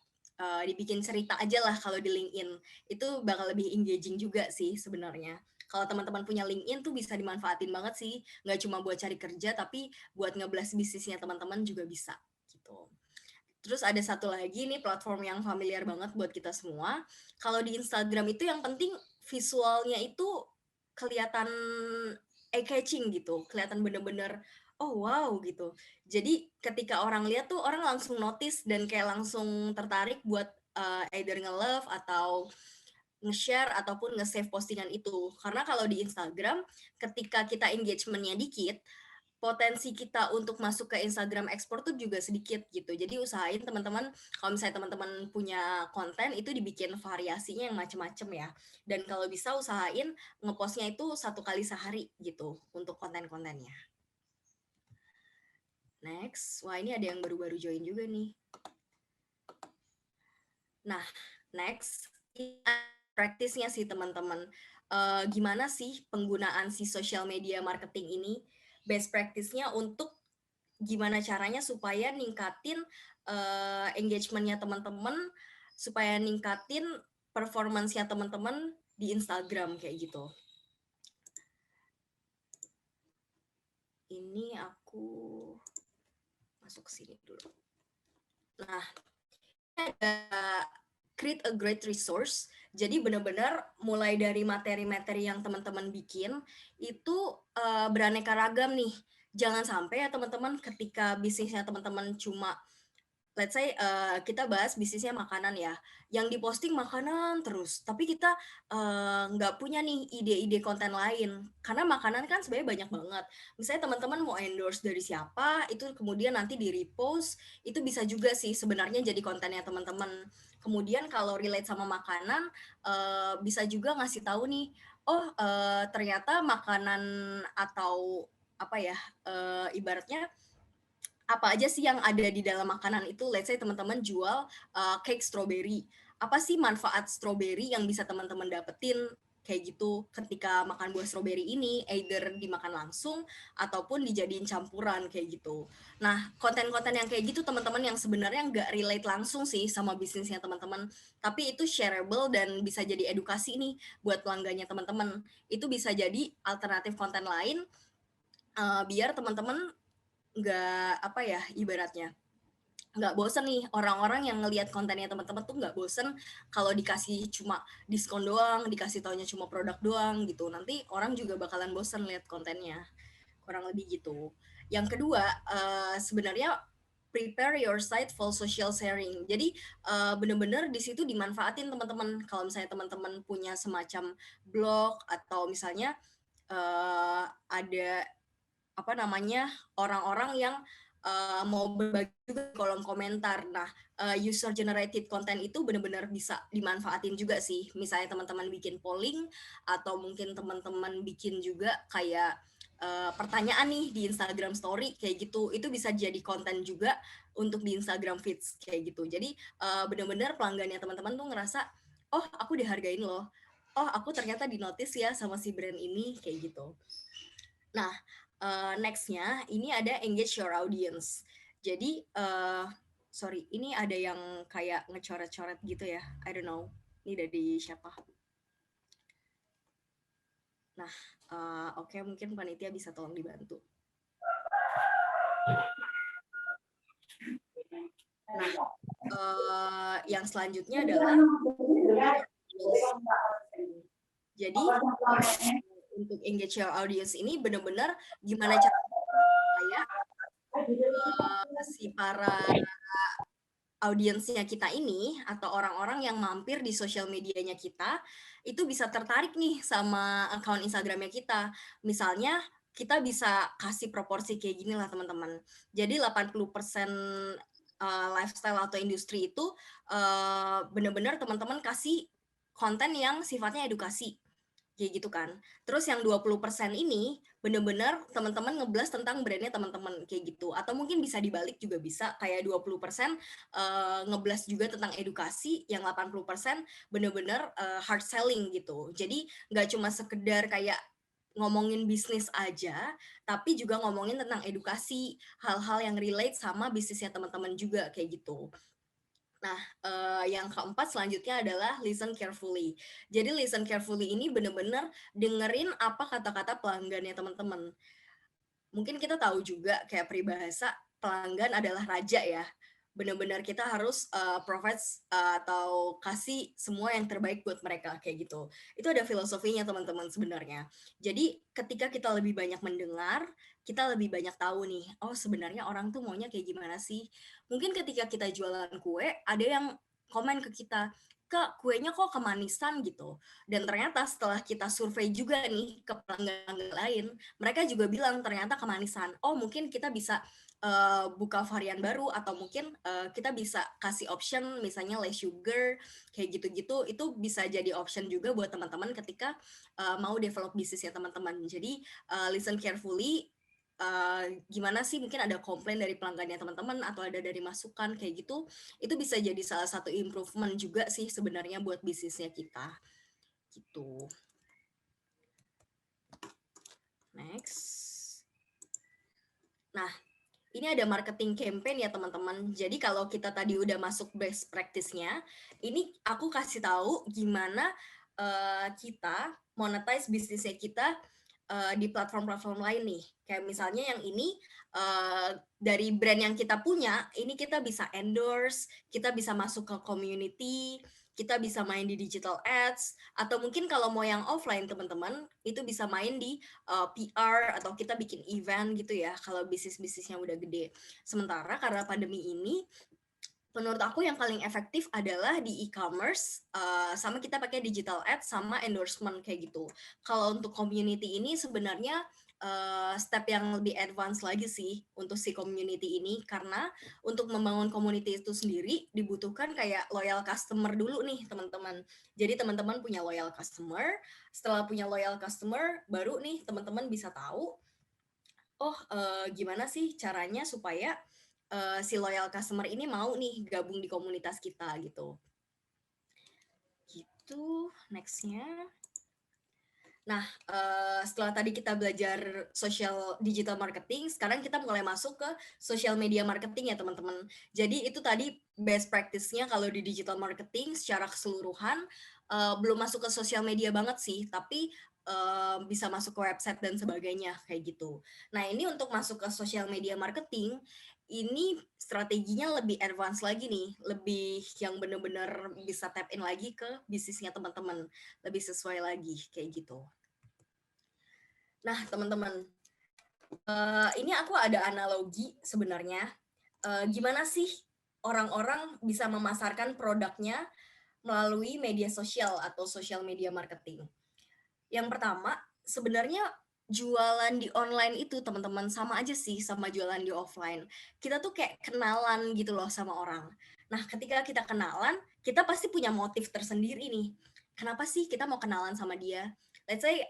dibikin cerita aja lah kalau di LinkedIn. Itu bakal lebih engaging juga sih sebenarnya. Kalau teman-teman punya LinkedIn tuh bisa dimanfaatin banget sih, nggak cuma buat cari kerja, tapi buat nge-blast bisnisnya teman-teman juga bisa gitu. Terus ada satu lagi nih platform yang familiar banget buat kita semua. Kalau di Instagram itu yang penting visualnya itu kelihatan eye-catching gitu, kelihatan bener-bener oh wow gitu. Jadi ketika orang lihat tuh orang langsung notice dan kayak langsung tertarik buat either nge-love atau nge-share ataupun nge-save postingan itu. Karena kalau di Instagram ketika kita engagement-nya dikit, potensi kita untuk masuk ke Instagram ekspor tuh juga sedikit gitu. Jadi usahain teman-teman kalau misalnya teman-teman punya konten itu dibikin variasinya yang macem-macem ya. Dan kalau bisa usahain ngepostnya itu 1 kali sehari gitu untuk konten-kontennya. Next, wah ini ada yang baru-baru join juga nih. Nah, next praktisnya sih teman-teman. Gimana sih penggunaan si social media marketing ini? Best practice-nya untuk gimana caranya supaya ningkatin engagement-nya teman-teman, supaya ningkatin performance-nya teman-teman di Instagram kayak gitu. Ini aku masuk ke sini dulu. Nah, ada create a great resource. Jadi benar-benar mulai dari materi-materi yang teman-teman bikin itu beraneka ragam nih. Jangan sampai ya teman-teman ketika bisnisnya teman-teman cuma let's say kita bahas bisnisnya makanan ya, yang diposting makanan terus, tapi kita nggak punya nih ide-ide konten lain, karena makanan kan sebenarnya banyak banget. Misalnya teman-teman mau endorse dari siapa, itu kemudian nanti di repost, itu bisa juga sih sebenarnya jadi kontennya teman-teman. Kemudian kalau relate sama makanan, bisa juga ngasih tahu nih, oh ternyata makanan atau apa ya, ibaratnya apa aja sih yang ada di dalam makanan itu. Let's say teman-teman jual cake strawberry apa sih manfaat stroberi yang bisa teman-teman dapetin kayak gitu ketika makan buah stroberi ini, either dimakan langsung ataupun dijadiin campuran kayak gitu. Nah, konten-konten yang kayak gitu teman-teman yang sebenarnya nggak relate langsung sih sama bisnisnya teman-teman, tapi itu shareable dan bisa jadi edukasi nih buat pelanggannya teman-teman. Itu bisa jadi alternatif konten lain, biar teman-teman nggak apa ya ibaratnya nggak bosen nih orang-orang yang ngelihat kontennya teman-teman tuh nggak bosen kalau dikasih cuma diskon doang, dikasih taunya cuma produk doang gitu. Nanti orang juga bakalan bosen lihat kontennya. Kurang lebih gitu. Yang kedua, sebenarnya prepare your site for social sharing. Jadi bener-bener di situ dimanfaatin teman-teman. Kalau misalnya teman-teman punya semacam blog atau misalnya ada apa namanya orang-orang yang mau berbagi juga di kolom komentar. Nah, user generated content itu benar-benar bisa dimanfaatin juga sih. Misalnya teman-teman bikin polling atau mungkin teman-teman bikin juga kayak pertanyaan nih di Instagram Story kayak gitu. Itu bisa jadi konten juga untuk di Instagram Feeds kayak gitu. Jadi benar-benar pelanggannya teman-teman tuh ngerasa, oh aku dihargain loh. Oh aku ternyata di notice ya sama si brand ini kayak gitu. Nah, next-nya ini ada engage your audience. Jadi, sorry, ini ada yang kayak ngecoret-coret gitu ya. I don't know. Ini dari siapa? Nah, oke, mungkin panitia bisa tolong dibantu. Nah, yang selanjutnya adalah jadi untuk engage your audience ini benar-benar gimana cara supaya si para audiensnya kita ini atau orang-orang yang mampir di sosial medianya kita itu bisa tertarik nih sama akun Instagramnya kita. Misalnya kita bisa kasih proporsi kayak gini lah teman-teman. Jadi 80% lifestyle atau industri itu benar-benar teman-teman kasih konten yang sifatnya edukasi kayak gitu kan. Terus yang 20% ini bener-bener teman-teman ngeblas tentang brandnya teman-teman kayak gitu. Atau mungkin bisa dibalik juga bisa kayak 20% ngeblas juga tentang edukasi, yang 80% bener-bener hard selling gitu. Jadi nggak cuma sekedar kayak ngomongin bisnis aja, tapi juga ngomongin tentang edukasi, hal-hal yang relate sama bisnisnya teman-teman juga kayak gitu. Nah, yang keempat selanjutnya adalah listen carefully. Jadi listen carefully ini benar-benar dengerin apa kata-kata pelanggannya teman-teman. Mungkin kita tahu juga kayak peribahasa pelanggan adalah raja ya. Benar-benar kita harus provide atau kasih semua yang terbaik buat mereka kayak gitu. Itu ada filosofinya teman-teman sebenarnya. Jadi ketika kita lebih banyak mendengar, kita lebih banyak tahu nih, oh sebenarnya orang tuh maunya kayak gimana sih. Mungkin ketika kita jualan kue, ada yang komen ke kita, Kak, kuenya kok kemanisan gitu. Dan ternyata setelah kita survei juga nih ke pelanggan lain, mereka juga bilang ternyata kemanisan. Oh, mungkin kita bisa buka varian baru atau mungkin kita bisa kasih option misalnya less sugar kayak gitu-gitu. Itu bisa jadi option juga buat teman-teman ketika mau develop bisnisnya teman-teman. Jadi listen carefully, gimana sih mungkin ada komplain dari pelanggannya teman-teman atau ada dari masukan kayak gitu, itu bisa jadi salah satu improvement juga sih sebenarnya buat bisnisnya kita gitu. Next. Nah, ini ada marketing campaign ya teman-teman. Jadi kalau kita tadi udah masuk best practice-nya, ini aku kasih tahu gimana kita monetize bisnisnya kita di platform-platform lain nih. Kayak misalnya yang ini dari brand yang kita punya, ini kita bisa endorse, kita bisa masuk ke community, kita bisa main di digital ads, atau mungkin kalau mau yang offline teman-teman, itu bisa main di PR atau kita bikin event gitu ya, kalau bisnis-bisnisnya udah gede. Sementara karena pandemi ini, menurut aku yang paling efektif adalah di e-commerce, sama kita pakai digital ads sama endorsement kayak gitu. Kalau untuk community ini sebenarnya step yang lebih advance lagi sih untuk si community ini, karena untuk membangun community itu sendiri dibutuhkan kayak loyal customer dulu nih teman-teman. Jadi teman-teman punya loyal customer, setelah punya loyal customer baru nih teman-teman bisa tahu, oh gimana sih caranya supaya si loyal customer ini mau nih gabung di komunitas kita gitu. Gitu, nextnya. Nah, setelah tadi kita belajar digital marketing, sekarang kita mulai masuk ke social media marketing ya teman-teman. Jadi itu tadi best practice-nya kalau di digital marketing secara keseluruhan, belum masuk ke social media banget sih, tapi bisa masuk ke website dan sebagainya kayak gitu. Nah ini untuk masuk ke social media marketing, ini strateginya lebih advance lagi nih, lebih yang benar-benar bisa tap in lagi ke bisnisnya teman-teman, lebih sesuai lagi kayak gitu. Nah, teman-teman, ini aku ada analogi sebenarnya. Gimana sih orang-orang bisa memasarkan produknya melalui media sosial atau social media marketing? Yang pertama, sebenarnya jualan di online itu teman-teman sama aja sih sama jualan di offline. Kita tuh kayak kenalan gitu loh sama orang. Nah, ketika kita kenalan, kita pasti punya motif tersendiri nih. Kenapa sih kita mau kenalan sama dia? Let's say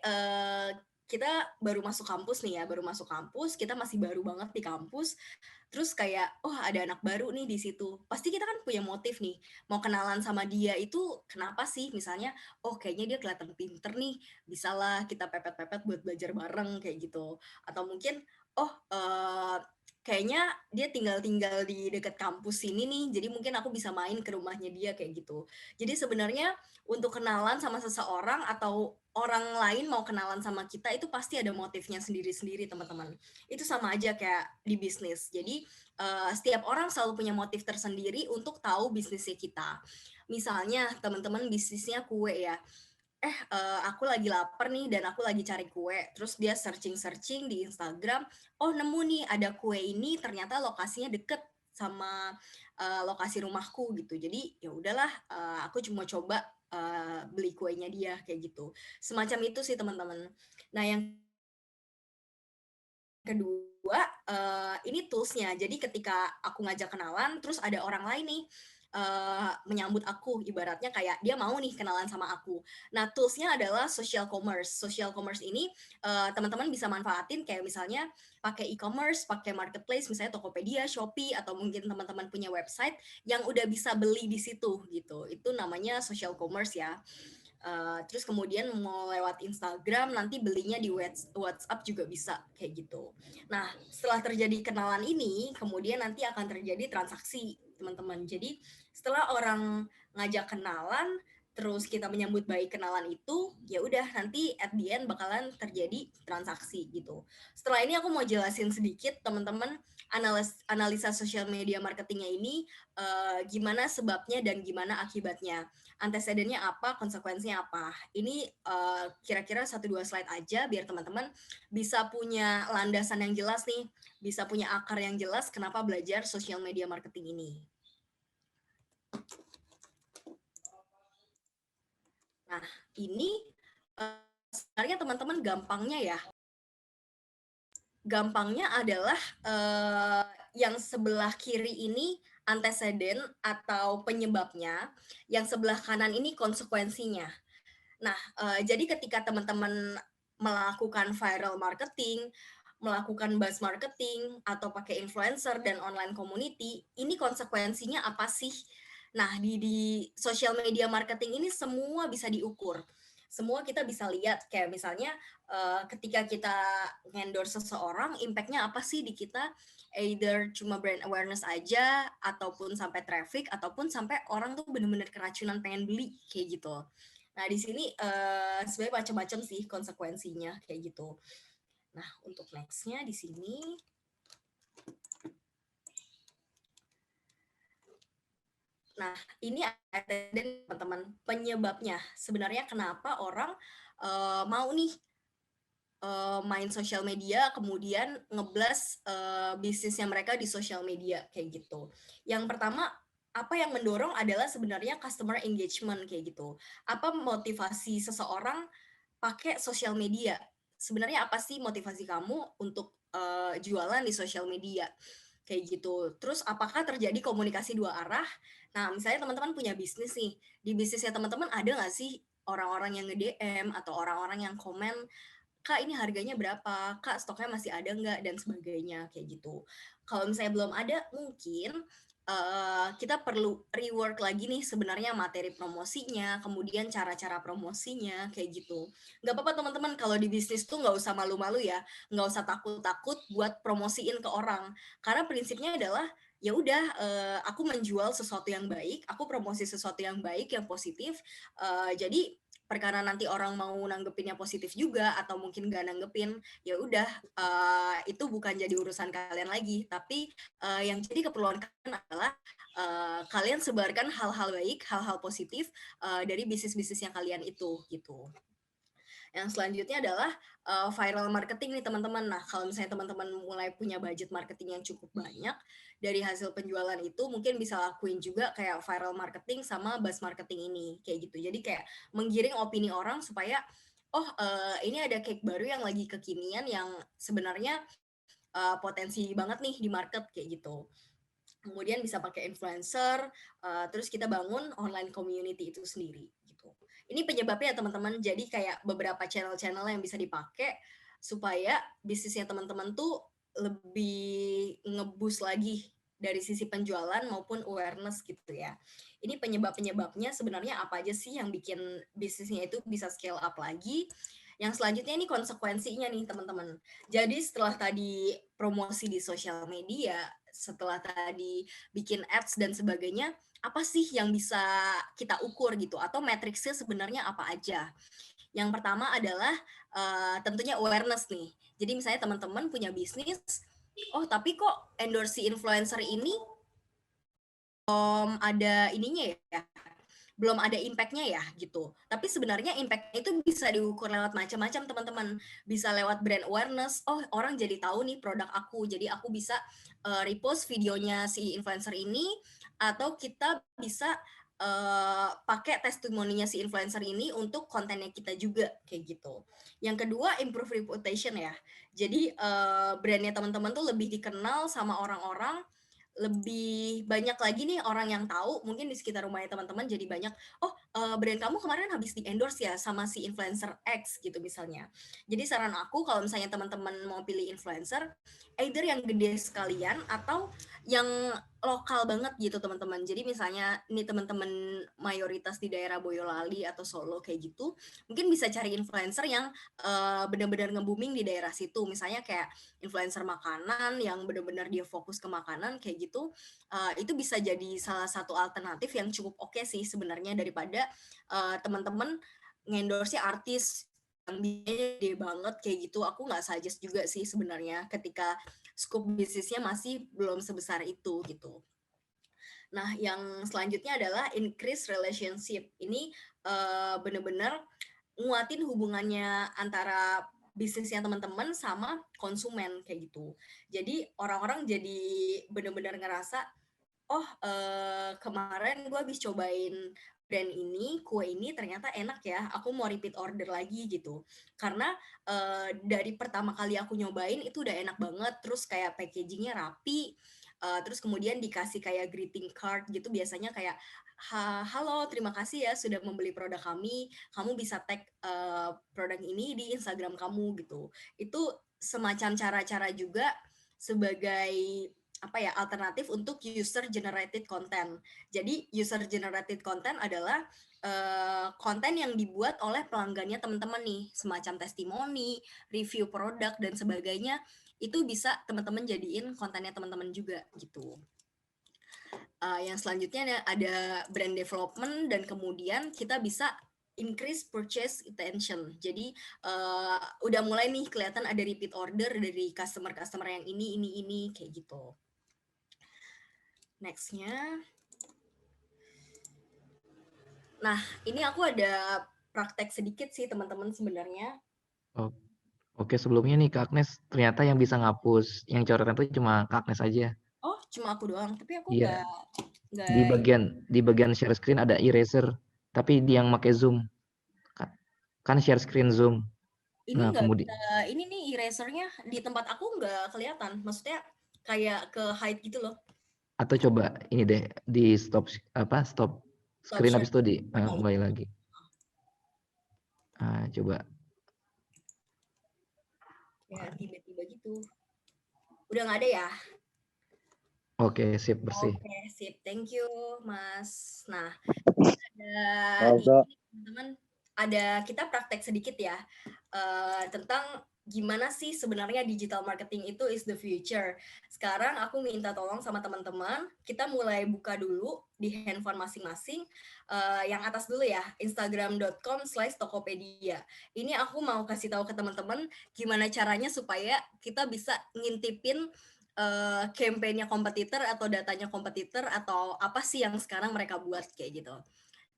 kita baru masuk kampus nih ya, baru masuk kampus, kita masih baru banget di kampus, terus kayak, oh ada anak baru nih di situ. Pasti kita kan punya motif nih, mau kenalan sama dia itu kenapa sih? Misalnya, oh kayaknya dia kelihatan pinter nih, bisalah kita pepet-pepet buat belajar bareng kayak gitu. Atau mungkin, oh kayaknya dia tinggal-tinggal di dekat kampus sini nih, jadi mungkin aku bisa main ke rumahnya dia kayak gitu. Jadi sebenarnya untuk kenalan sama seseorang atau orang lain mau kenalan sama kita itu pasti ada motifnya sendiri-sendiri teman-teman. Itu sama aja kayak di bisnis. Jadi setiap orang selalu punya motif tersendiri untuk tahu bisnisnya kita. Misalnya teman-teman bisnisnya kue ya. Aku lagi lapar nih dan aku lagi cari kue. Terus dia searching-searching di Instagram, oh nemu nih ada kue ini ternyata lokasinya deket sama lokasi rumahku gitu. Jadi ya udahlah, aku cuma coba beli kuenya dia kayak gitu. Semacam itu sih teman-teman. Nah yang kedua, ini toolsnya. Jadi ketika aku ngajak kenalan, terus ada orang lain nih menyambut aku, ibaratnya kayak dia mau nih kenalan sama aku. Nah, toolsnya adalah social commerce. Social commerce ini teman-teman bisa manfaatin kayak misalnya pakai e-commerce, pakai marketplace, misalnya Tokopedia, Shopee, atau mungkin teman-teman punya website yang udah bisa beli di situ gitu. Itu namanya social commerce ya. Terus kemudian mau lewat Instagram, nanti belinya di WhatsApp juga bisa kayak gitu. Nah, setelah terjadi kenalan ini, kemudian nanti akan terjadi transaksi, teman-teman. Jadi, setelah orang ngajak kenalan, terus kita menyambut baik kenalan itu, ya udah nanti at the end bakalan terjadi transaksi gitu. Setelah ini aku mau jelasin sedikit, teman-teman, analisa sosial media marketingnya ini gimana sebabnya dan gimana akibatnya. Antecedennya apa, konsekuensinya apa. Ini kira-kira 1-2 slide aja biar teman-teman bisa punya landasan yang jelas nih, bisa punya akar yang jelas kenapa belajar social media marketing ini. Nah, ini sebenarnya teman-teman gampangnya ya. Gampangnya adalah yang sebelah kiri ini anteseden atau penyebabnya, yang sebelah kanan ini konsekuensinya. Nah, jadi ketika teman-teman melakukan viral marketing, melakukan buzz marketing, atau pakai influencer dan online community, ini konsekuensinya apa sih? Nah, di social media marketing ini semua bisa diukur. Semua kita bisa lihat, kayak misalnya ketika kita endorse seseorang, impact-nya apa sih di kita? Either cuma brand awareness aja, ataupun sampai traffic, ataupun sampai orang tuh bener-bener keracunan pengen beli, kayak gitu. Nah, di sini sebenarnya macam-macam sih konsekuensinya kayak gitu. Nah, untuk next-nya di sini. Nah, ini ada teman-teman penyebabnya. Sebenarnya kenapa orang mau nih main sosial media, kemudian ngeblas bisnisnya mereka di sosial media kayak gitu. Yang pertama, apa yang mendorong adalah sebenarnya customer engagement kayak gitu. Apa motivasi seseorang pakai sosial media? Sebenarnya apa sih motivasi kamu untuk jualan di sosial media? Kayak gitu. Terus apakah terjadi komunikasi dua arah? Nah, misalnya teman-teman punya bisnis nih. Di bisnisnya teman-teman ada nggak sih orang-orang yang nge-DM atau orang-orang yang komen, Kak ini harganya berapa? Kak stoknya masih ada nggak? Dan sebagainya kayak gitu. Kalau misalnya belum ada, mungkin kita perlu rework lagi nih sebenarnya materi promosinya, kemudian cara-cara promosinya, kayak gitu. Nggak apa-apa teman-teman, kalau di bisnis tuh nggak usah malu-malu ya, nggak usah takut-takut buat promosiin ke orang. Karena prinsipnya adalah, ya udah, aku menjual sesuatu yang baik, aku promosi sesuatu yang baik, yang positif, jadi perkara nanti orang mau nanggepinnya positif juga atau mungkin nggak nanggepin, ya udah, itu bukan jadi urusan kalian lagi, tapi yang jadi keperluan kalian adalah kalian sebarkan hal-hal baik, hal-hal positif dari bisnis-bisnis yang kalian itu gitu. Yang selanjutnya adalah viral marketing nih teman-teman. Nah, kalau misalnya teman-teman mulai punya budget marketing yang cukup banyak, dari hasil penjualan itu mungkin bisa lakuin juga kayak viral marketing sama buzz marketing ini, kayak gitu. Jadi kayak menggiring opini orang supaya, oh ini ada cake baru yang lagi kekinian yang sebenarnya potensi banget nih di market, kayak gitu. Kemudian bisa pakai influencer, terus kita bangun online community itu sendiri gitu. Ini penyebabnya ya teman-teman, jadi kayak beberapa channel-channel yang bisa dipakai supaya bisnisnya teman-teman tuh lebih nge-boost lagi dari sisi penjualan maupun awareness gitu ya. Ini penyebab-penyebabnya sebenarnya apa aja sih yang bikin bisnisnya itu bisa scale up lagi. Yang selanjutnya ini konsekuensinya nih teman-teman. Jadi setelah tadi promosi di sosial media, setelah tadi bikin ads dan sebagainya, apa sih yang bisa kita ukur gitu atau matriksnya sebenarnya apa aja? Yang pertama adalah tentunya awareness nih. Jadi misalnya teman-teman punya bisnis, oh tapi kok endorse influencer ini ada ininya ya, belum ada impact-nya ya gitu. Tapi sebenarnya impact itu bisa diukur lewat macam-macam teman-teman. Bisa lewat brand awareness, oh orang jadi tahu nih produk aku, jadi aku bisa repost videonya si influencer ini, atau kita bisa pakai testimoninya si influencer ini untuk kontennya kita juga, kayak gitu. Yang kedua, improve reputation ya. Jadi brandnya teman-teman tuh lebih dikenal sama orang-orang, lebih banyak lagi nih orang yang tahu, mungkin di sekitar rumahnya teman-teman jadi banyak, oh brand kamu kemarin habis di endorse ya sama si influencer X gitu misalnya. Jadi saran aku kalau misalnya teman-teman mau pilih influencer, either yang gede sekalian atau yang lokal banget gitu teman-teman. Jadi misalnya nih teman-teman mayoritas di daerah Boyolali atau Solo kayak gitu, mungkin bisa cari influencer yang benar-benar nge-booming di daerah situ. Misalnya kayak influencer makanan yang benar-benar dia fokus ke makanan kayak gitu, itu bisa jadi salah satu alternatif yang cukup oke sih sebenarnya daripada teman-teman ngendorse artis yang biayanya gede banget kayak gitu. Aku nggak suggest juga sih sebenarnya ketika scope bisnisnya masih belum sebesar itu gitu. Nah, yang selanjutnya adalah increase relationship. Ini benar-benar nguatin hubungannya antara bisnisnya teman-teman sama konsumen kayak gitu. Jadi orang-orang jadi benar-benar ngerasa, oh kemarin gue habis cobain brand ini, kue ini ternyata enak ya, aku mau repeat order lagi gitu. Karena dari pertama kali aku nyobain itu udah enak banget, terus kayak packagingnya rapi, terus kemudian dikasih kayak greeting card gitu, biasanya kayak, halo terima kasih ya sudah membeli produk kami, kamu bisa tag produk ini di Instagram kamu gitu. Itu semacam cara-cara juga sebagai apa ya, alternatif untuk user generated content. Jadi user generated content adalah konten yang dibuat oleh pelanggannya teman-teman nih, semacam testimoni, review produk dan sebagainya, itu bisa teman-teman jadiin kontennya teman-teman juga gitu. Yang selanjutnya ada brand development dan kemudian kita bisa increase purchase intention. Jadi udah mulai nih kelihatan ada repeat order dari customer-customer yang ini kayak gitu. Next-nya. Nah, ini aku ada praktek sedikit sih teman-teman sebenarnya. Oh, oke, sebelumnya nih Kak Agnes, ternyata yang bisa ngapus yang coretan itu cuma Kak Agnes aja. Oh, cuma aku doang, tapi aku Iya, nggak di bagian share screen ada eraser, tapi di yang pakai Zoom. Kan share screen Zoom. ini Nah, nggak kemudian bisa, ini nih erasernya di tempat aku nggak kelihatan. Maksudnya kayak ke hide gitu loh. atau coba ini deh di stop stop Stop screen share. habis itu Oh, kembali lagi. Coba. ya tiba-tiba gitu. Udah nggak ada ya? Oke, sip bersih. Oke, sip. Thank you, Mas. Nah, Maaf, di Dok. sini teman-teman kita praktek sedikit ya tentang gimana sih sebenarnya digital marketing itu is the future. Sekarang aku minta tolong sama teman-teman, kita mulai buka dulu di handphone masing-masing. Yang atas dulu ya, instagram.com/tokopedia. Ini aku mau kasih tahu ke teman-teman gimana caranya supaya kita bisa ngintipin campaign-nya kompetitor atau datanya kompetitor atau apa sih yang sekarang mereka buat kayak gitu.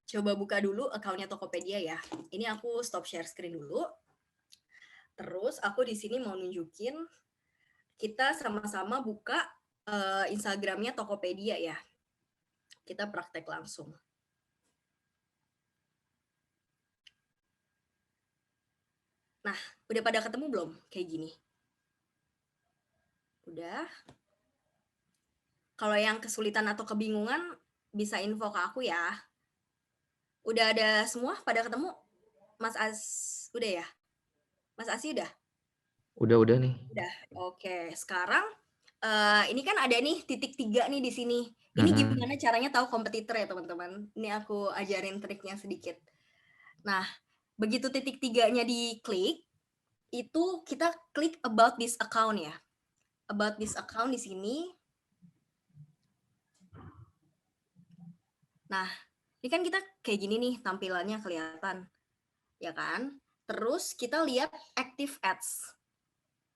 Coba buka dulu akunnya Tokopedia ya. Ini aku stop share screen dulu. Terus aku di sini mau nunjukin kita sama-sama buka Instagramnya Tokopedia ya. Kita praktek langsung. Nah, udah pada ketemu belum kayak gini? Udah. Kalau yang kesulitan atau kebingungan bisa info ke aku ya. Udah ada semua pada ketemu? Mas As udah ya? Mas Asi udah? Udah nih. Udah. Oke, sekarang ini kan ada nih titik 3 nih di sini. Ini Mm-mm. gimana caranya tahu kompetitor ya teman-teman? Ini aku ajarin triknya sedikit. Nah, begitu titik 3-nya diklik, itu kita klik about this account ya. About this account di sini. Nah, ini kan kita kayak gini nih tampilannya kelihatan. Ya kan? Terus kita lihat active ads.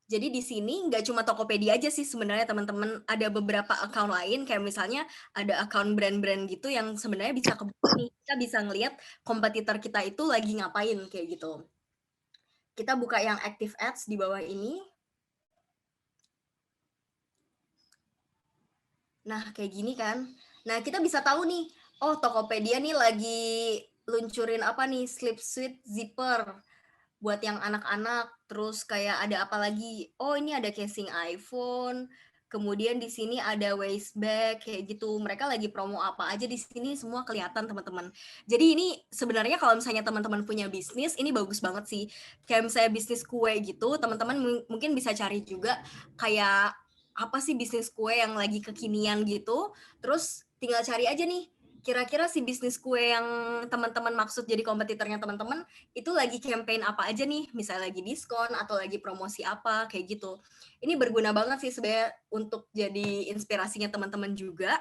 Jadi di sini nggak cuma Tokopedia aja sih sebenarnya teman-teman, ada beberapa account lain kayak misalnya ada account brand-brand gitu yang sebenarnya bisa kebuka nih. Kita bisa ngelihat kompetitor kita itu lagi ngapain kayak gitu. Kita buka yang active ads di bawah ini. Nah, kayak gini kan. Nah, kita bisa tahu nih, oh Tokopedia nih lagi luncurin apa nih, Slip Suite Zipper buat yang anak-anak. Terus kayak ada apa lagi? Oh, ini ada casing iPhone. Kemudian di sini ada waist bag kayak gitu. Mereka lagi promo apa aja di sini semua kelihatan teman-teman. Jadi ini sebenarnya kalau misalnya teman-teman punya bisnis, ini bagus banget sih. Kayak misalnya bisnis kue gitu, teman-teman mungkin bisa cari juga kayak apa sih bisnis kue yang lagi kekinian gitu. Terus tinggal cari aja nih, kira-kira si bisnis kue yang teman-teman maksud jadi kompetitornya teman-teman itu lagi campaign apa aja nih, misalnya lagi diskon atau lagi promosi apa kayak gitu. Ini berguna banget sih sebenarnya untuk jadi inspirasinya teman-teman juga.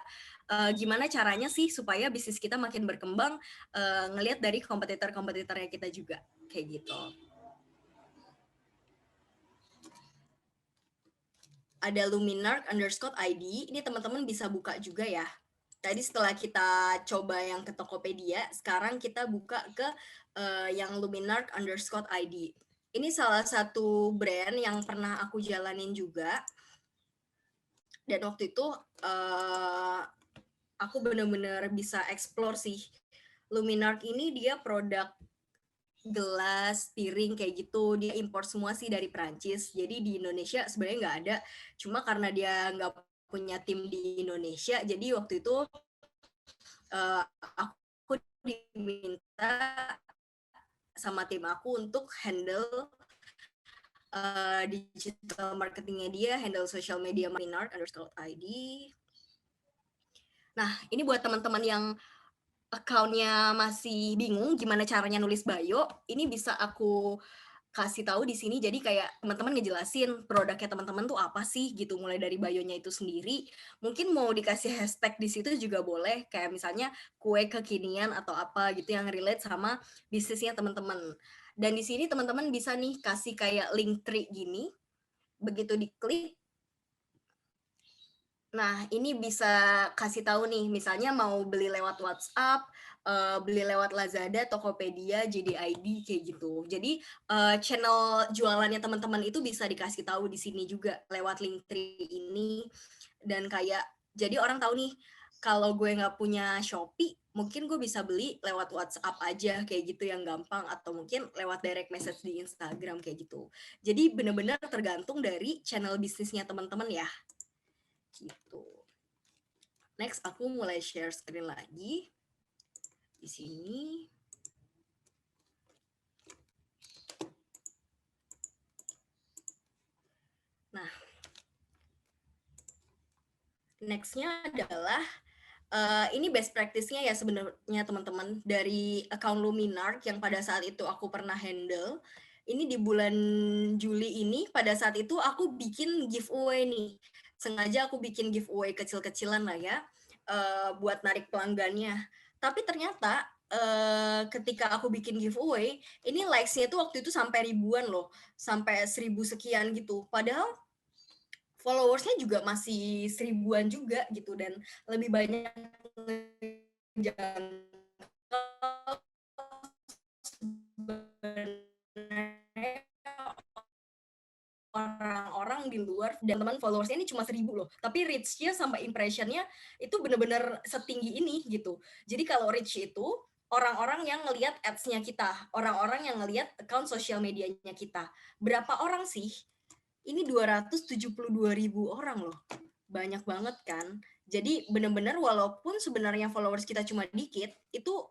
Gimana caranya sih supaya bisnis kita makin berkembang, ngelihat dari kompetitor-kompetitornya kita juga kayak gitu. Ada Luminark_ID, ini teman-teman bisa buka juga ya. Tadi setelah kita coba yang ke Tokopedia, sekarang kita buka ke yang Luminark_ID. Ini salah satu brand yang pernah aku jalanin juga. Dan waktu itu aku benar-benar bisa explore sih. Luminark ini dia produk gelas, piring kayak gitu, dia impor semua sih dari Perancis. Jadi di Indonesia sebenarnya nggak ada, cuma karena dia nggak punya tim di Indonesia, jadi waktu itu aku diminta sama tim aku untuk handle digital marketingnya dia, handle social media Luminark_ID. Nah, ini buat teman-teman yang account-nya masih bingung gimana caranya nulis bio, ini bisa aku kasih tahu di sini. Jadi kayak teman-teman ngejelasin produknya teman-teman tuh apa sih gitu, mulai dari bio-nya itu sendiri. Mungkin mau dikasih hashtag di situ juga boleh, kayak misalnya kue kekinian atau apa gitu yang relate sama bisnisnya teman-teman. Dan di sini teman-teman bisa nih kasih kayak link tree gini. Begitu diklik, nah, ini bisa kasih tahu nih, misalnya mau beli lewat WhatsApp, beli lewat Lazada, Tokopedia, JD.ID kayak gitu. Jadi channel jualannya teman-teman itu bisa dikasih tahu di sini juga lewat link tree ini. Dan kayak jadi orang tahu nih, kalau gue nggak punya Shopee, mungkin gue bisa beli lewat WhatsApp aja kayak gitu yang gampang, atau mungkin lewat direct message di Instagram kayak gitu. Jadi benar-benar tergantung dari channel bisnisnya teman-teman ya. Gitu. Next, aku mulai share screen lagi. Di sini. Nah. Next-nya adalah ini best practice-nya ya sebenarnya teman-teman dari account Luminar yang pada saat itu aku pernah handle. Ini di bulan Juli ini pada saat itu aku bikin giveaway nih. Sengaja aku bikin giveaway kecil-kecilan lah ya buat narik pelanggannya. Tapi ternyata ketika aku bikin giveaway, ini likes-nya tuh waktu itu sampai ribuan loh, sampai 1000 sekian gitu. Padahal followersnya juga masih 1000-an juga gitu dan lebih banyak menjangkau sebenarnya orang-orang di luar dan teman followersnya ini cuma 1000 loh, tapi reach-nya sama impression-nya itu bener-bener setinggi ini gitu. Jadi kalau reach itu orang-orang yang ngelihat ads-nya kita, orang-orang yang ngelihat account sosial medianya kita. Berapa orang sih? Ini 272.000 orang loh. Banyak banget kan. Jadi benar-benar walaupun sebenarnya followers kita cuma dikit, itu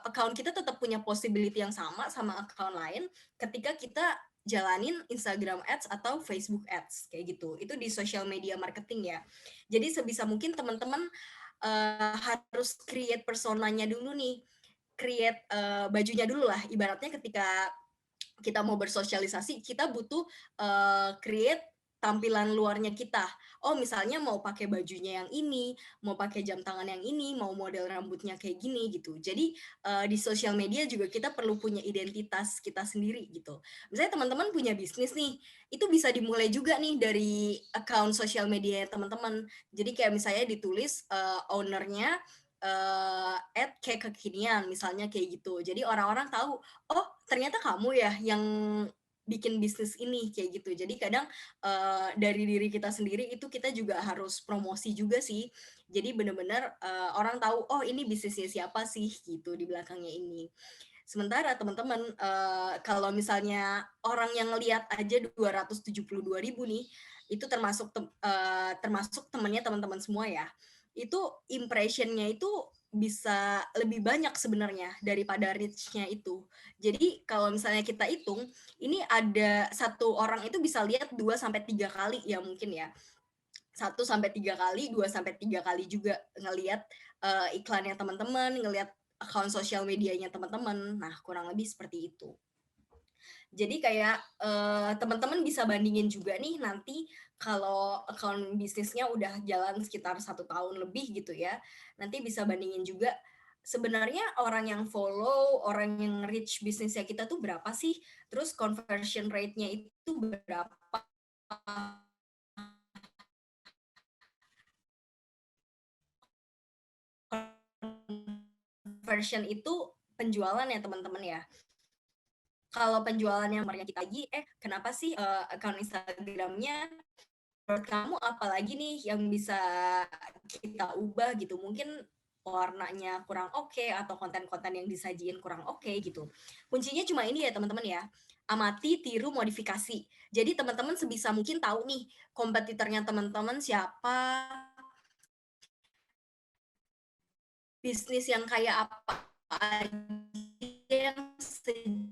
account kita tetap punya possibility yang sama account lain ketika kita jalanin Instagram Ads atau Facebook Ads kayak gitu. Itu di social media marketing ya. Jadi sebisa mungkin teman-teman harus create personanya dulu nih. Create bajunya dulu lah. Ibaratnya ketika kita mau bersosialisasi, kita butuh create tampilan luarnya kita. Oh, misalnya mau pakai bajunya yang ini, mau pakai jam tangan yang ini, mau model rambutnya kayak gini gitu. Jadi di sosial media juga kita perlu punya identitas kita sendiri gitu. Misalnya teman-teman punya bisnis nih, itu bisa dimulai juga nih dari account sosial media teman-teman. Jadi kayak misalnya ditulis ownernya kayak kekinian misalnya kayak gitu. Jadi orang-orang tahu, oh ternyata kamu ya yang bikin bisnis ini kayak gitu. Jadi kadang dari diri kita sendiri itu kita juga harus promosi juga sih. Jadi benar-benar orang tahu oh ini bisnisnya siapa sih gitu di belakangnya ini. Sementara teman-teman kalau misalnya orang yang ngelihat aja 272.000 nih, itu termasuk temannya teman-teman semua ya. Itu impression-nya itu bisa lebih banyak sebenarnya daripada reach-nya itu. Jadi kalau misalnya kita hitung, ini ada satu orang itu bisa lihat 2 sampai 3 kali ya mungkin ya. 1 sampai 3 kali, 2 sampai 3 kali juga ngelihat iklannya teman-teman, ngelihat account sosial medianya teman-teman. Nah, kurang lebih seperti itu. Jadi kayak teman-teman bisa bandingin juga nih nanti kalau account bisnisnya udah jalan sekitar 1 tahun lebih gitu ya. Nanti bisa bandingin juga sebenarnya orang yang follow, orang yang reach bisnisnya kita tuh berapa sih? Terus conversion rate-nya itu berapa? Conversion itu penjualan ya teman-teman ya. Kalau penjualannya nomornya kita lagi, kenapa sih account Instagramnya menurut kamu apalagi nih yang bisa kita ubah gitu? Mungkin warnanya kurang oke atau konten-konten yang disajiin kurang oke gitu. Kuncinya cuma ini ya teman-teman ya. Amati, tiru, modifikasi. Jadi teman-teman sebisa mungkin tahu nih kompetitornya teman-teman siapa, bisnis yang kayak apa aja yang sejenis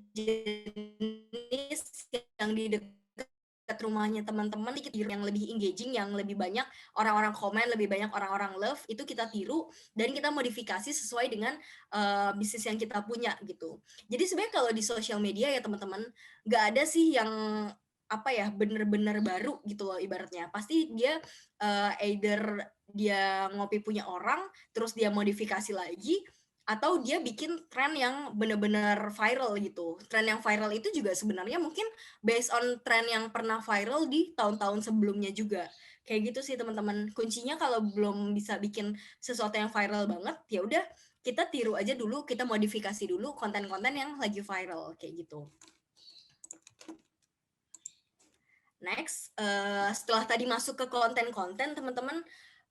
yang di dekat rumahnya teman-teman yang lebih engaging, yang lebih banyak orang-orang komen, lebih banyak orang-orang love, itu kita tiru dan kita modifikasi sesuai dengan bisnis yang kita punya gitu. Jadi sebenarnya kalau di sosial media ya teman-teman, nggak ada sih yang apa ya bener-bener baru gitu loh ibaratnya. Pasti dia either dia ngopi punya orang, terus dia modifikasi lagi, atau dia bikin tren yang benar-benar viral gitu. Tren yang viral itu juga sebenarnya mungkin based on tren yang pernah viral di tahun-tahun sebelumnya juga. Kayak gitu sih teman-teman. Kuncinya kalau belum bisa bikin sesuatu yang viral banget, ya udah kita tiru aja dulu, kita modifikasi dulu konten-konten yang lagi viral kayak gitu. Next, setelah tadi masuk ke konten-konten, teman-teman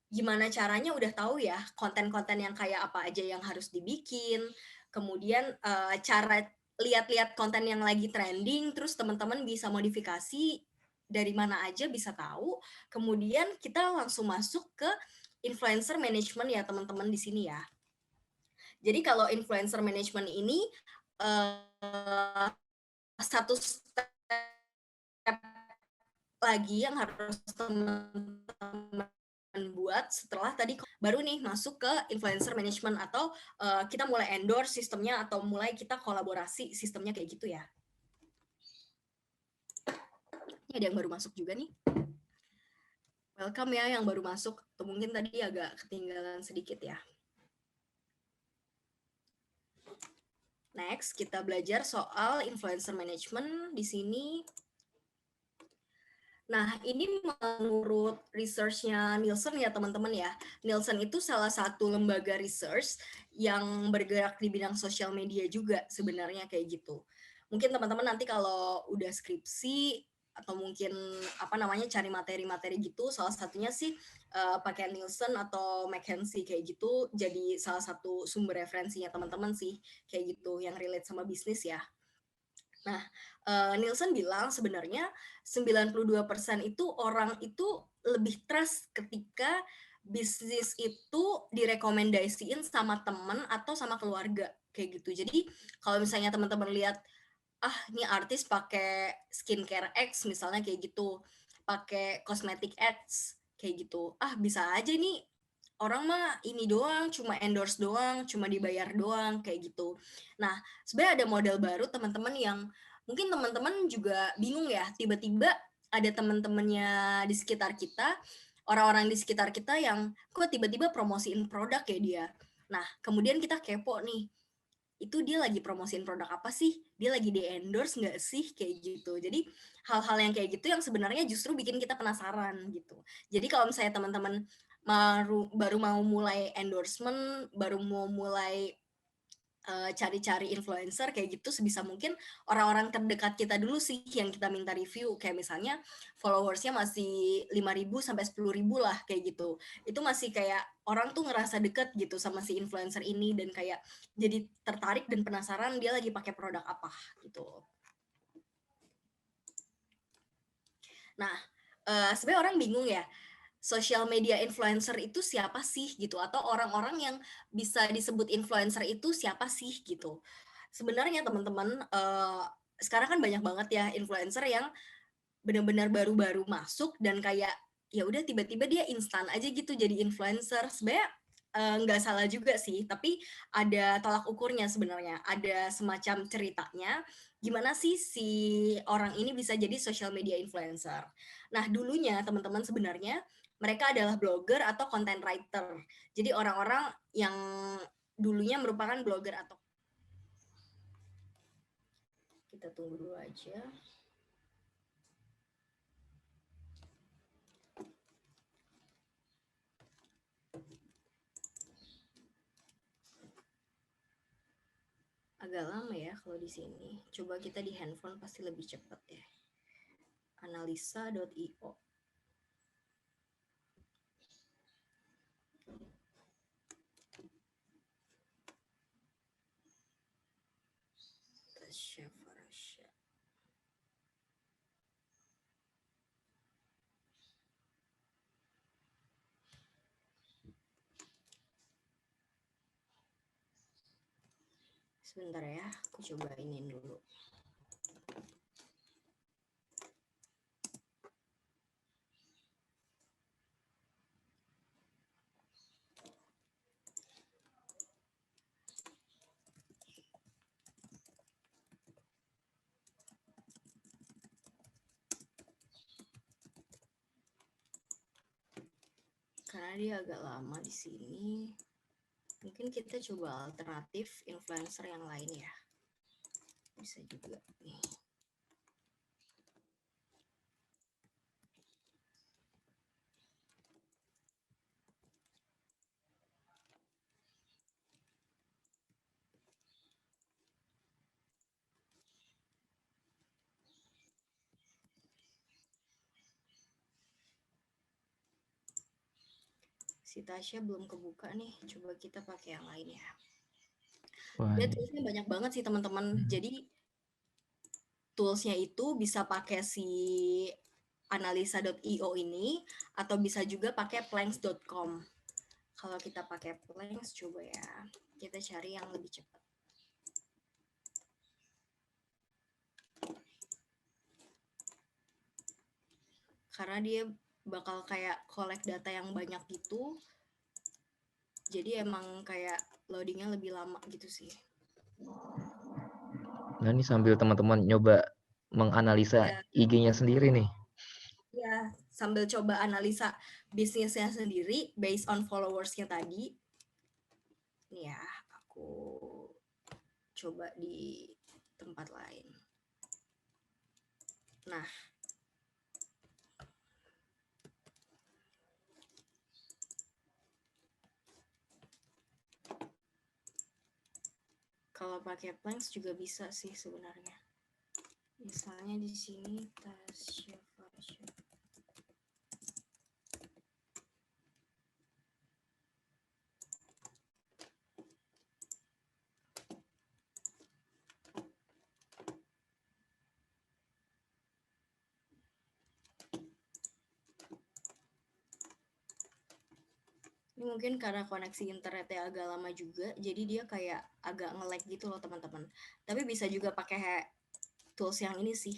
gimana caranya udah tahu ya konten-konten yang kayak apa aja yang harus dibikin, kemudian cara lihat-lihat konten yang lagi trending, terus teman-teman bisa modifikasi dari mana aja bisa tahu, kemudian kita langsung masuk ke influencer management ya teman-teman di sini ya. Jadi kalau influencer management ini satu step lagi yang harus teman-teman buat setelah tadi baru nih masuk ke influencer management atau kita mulai endorse sistemnya atau mulai kita kolaborasi sistemnya kayak gitu ya. Ini ada yang baru masuk juga nih. Welcome ya yang baru masuk. Atau mungkin tadi agak ketinggalan sedikit ya. Next, kita belajar soal influencer management di sini. Nah, ini menurut research-nya Nielsen ya teman-teman ya. Nielsen itu salah satu lembaga research yang bergerak di bidang sosial media juga sebenarnya kayak gitu. Mungkin teman-teman nanti kalau udah skripsi atau mungkin apa namanya cari materi-materi gitu, salah satunya sih pakai Nielsen atau McKinsey kayak gitu, jadi salah satu sumber referensinya teman-teman sih kayak gitu yang relate sama bisnis ya. Nah, Nielsen bilang sebenarnya 92% itu orang itu lebih trust ketika bisnis itu direkomendasiin sama teman atau sama keluarga kayak gitu. Jadi kalau misalnya teman-teman lihat ini artis pakai skincare X misalnya kayak gitu, pakai kosmetik X kayak gitu. Bisa aja nih orang mah ini doang, cuma endorse doang, cuma dibayar doang kayak gitu. Nah, sebenarnya ada model baru teman-teman yang mungkin teman-teman juga bingung ya, tiba-tiba ada teman-temannya di sekitar kita, orang-orang di sekitar kita yang kok tiba-tiba promosiin produk ya dia. Nah, kemudian kita kepo nih, itu dia lagi promosiin produk apa sih? Dia lagi di-endorse nggak sih? Kayak gitu. Jadi hal-hal yang kayak gitu yang sebenarnya justru bikin kita penasaran gitu. Jadi kalau misalnya teman-teman baru mau mulai endorsement, baru mau mulai cari-cari influencer kayak gitu, sebisa mungkin orang-orang terdekat kita dulu sih yang kita minta review, kayak misalnya followersnya masih 5.000 sampai 10.000 lah kayak gitu. Itu masih kayak orang tuh ngerasa deket gitu sama si influencer ini dan kayak jadi tertarik dan penasaran dia lagi pakai produk apa gitu. Nah, sebenarnya orang bingung ya, social media influencer itu siapa sih gitu, atau orang-orang yang bisa disebut influencer itu siapa sih gitu. Sebenarnya teman-teman, sekarang kan banyak banget ya influencer yang benar-benar baru-baru masuk dan kayak ya udah tiba-tiba dia instan aja gitu jadi influencer. Sebenarnya nggak salah juga sih, tapi ada tolak ukurnya sebenarnya. Ada semacam ceritanya gimana sih si orang ini bisa jadi social media influencer. Nah, dulunya teman-teman sebenarnya mereka adalah blogger atau content writer. Jadi orang-orang yang dulunya merupakan blogger atau kita tunggu dulu aja. Agak lama ya kalau di sini. Coba kita di handphone pasti lebih cepat ya. Analisa.io. Sebentar ya, aku coba iniin dulu. Karena dia agak lama di sini. Mungkin kita coba alternatif influencer yang lain ya. Bisa juga nih. Si Tasya belum kebuka nih. Coba kita pakai yang lain ya. Dia tulisnya banyak banget sih teman-teman. Jadi toolsnya itu bisa pakai si analisa.io ini atau bisa juga pakai planks.com. Kalau kita pakai Planks, coba ya. Kita cari yang lebih cepat. Karena dia bakal kayak collect data yang banyak gitu. Jadi emang kayak loadingnya lebih lama gitu sih. Nah, ini sambil teman-teman nyoba menganalisa Ya, IG-nya sendiri nih. ya sambil coba analisa bisnisnya sendiri based on followersnya tadi. Nih ya, aku coba di tempat lain. Nah, kalau pakai Planks juga bisa sih sebenarnya. Misalnya di sini Tasya Fasya. Ini mungkin karena koneksi internetnya agak lama juga, jadi dia kayak agak nge-lag gitu loh teman-teman. Tapi bisa juga pakai tools yang ini sih.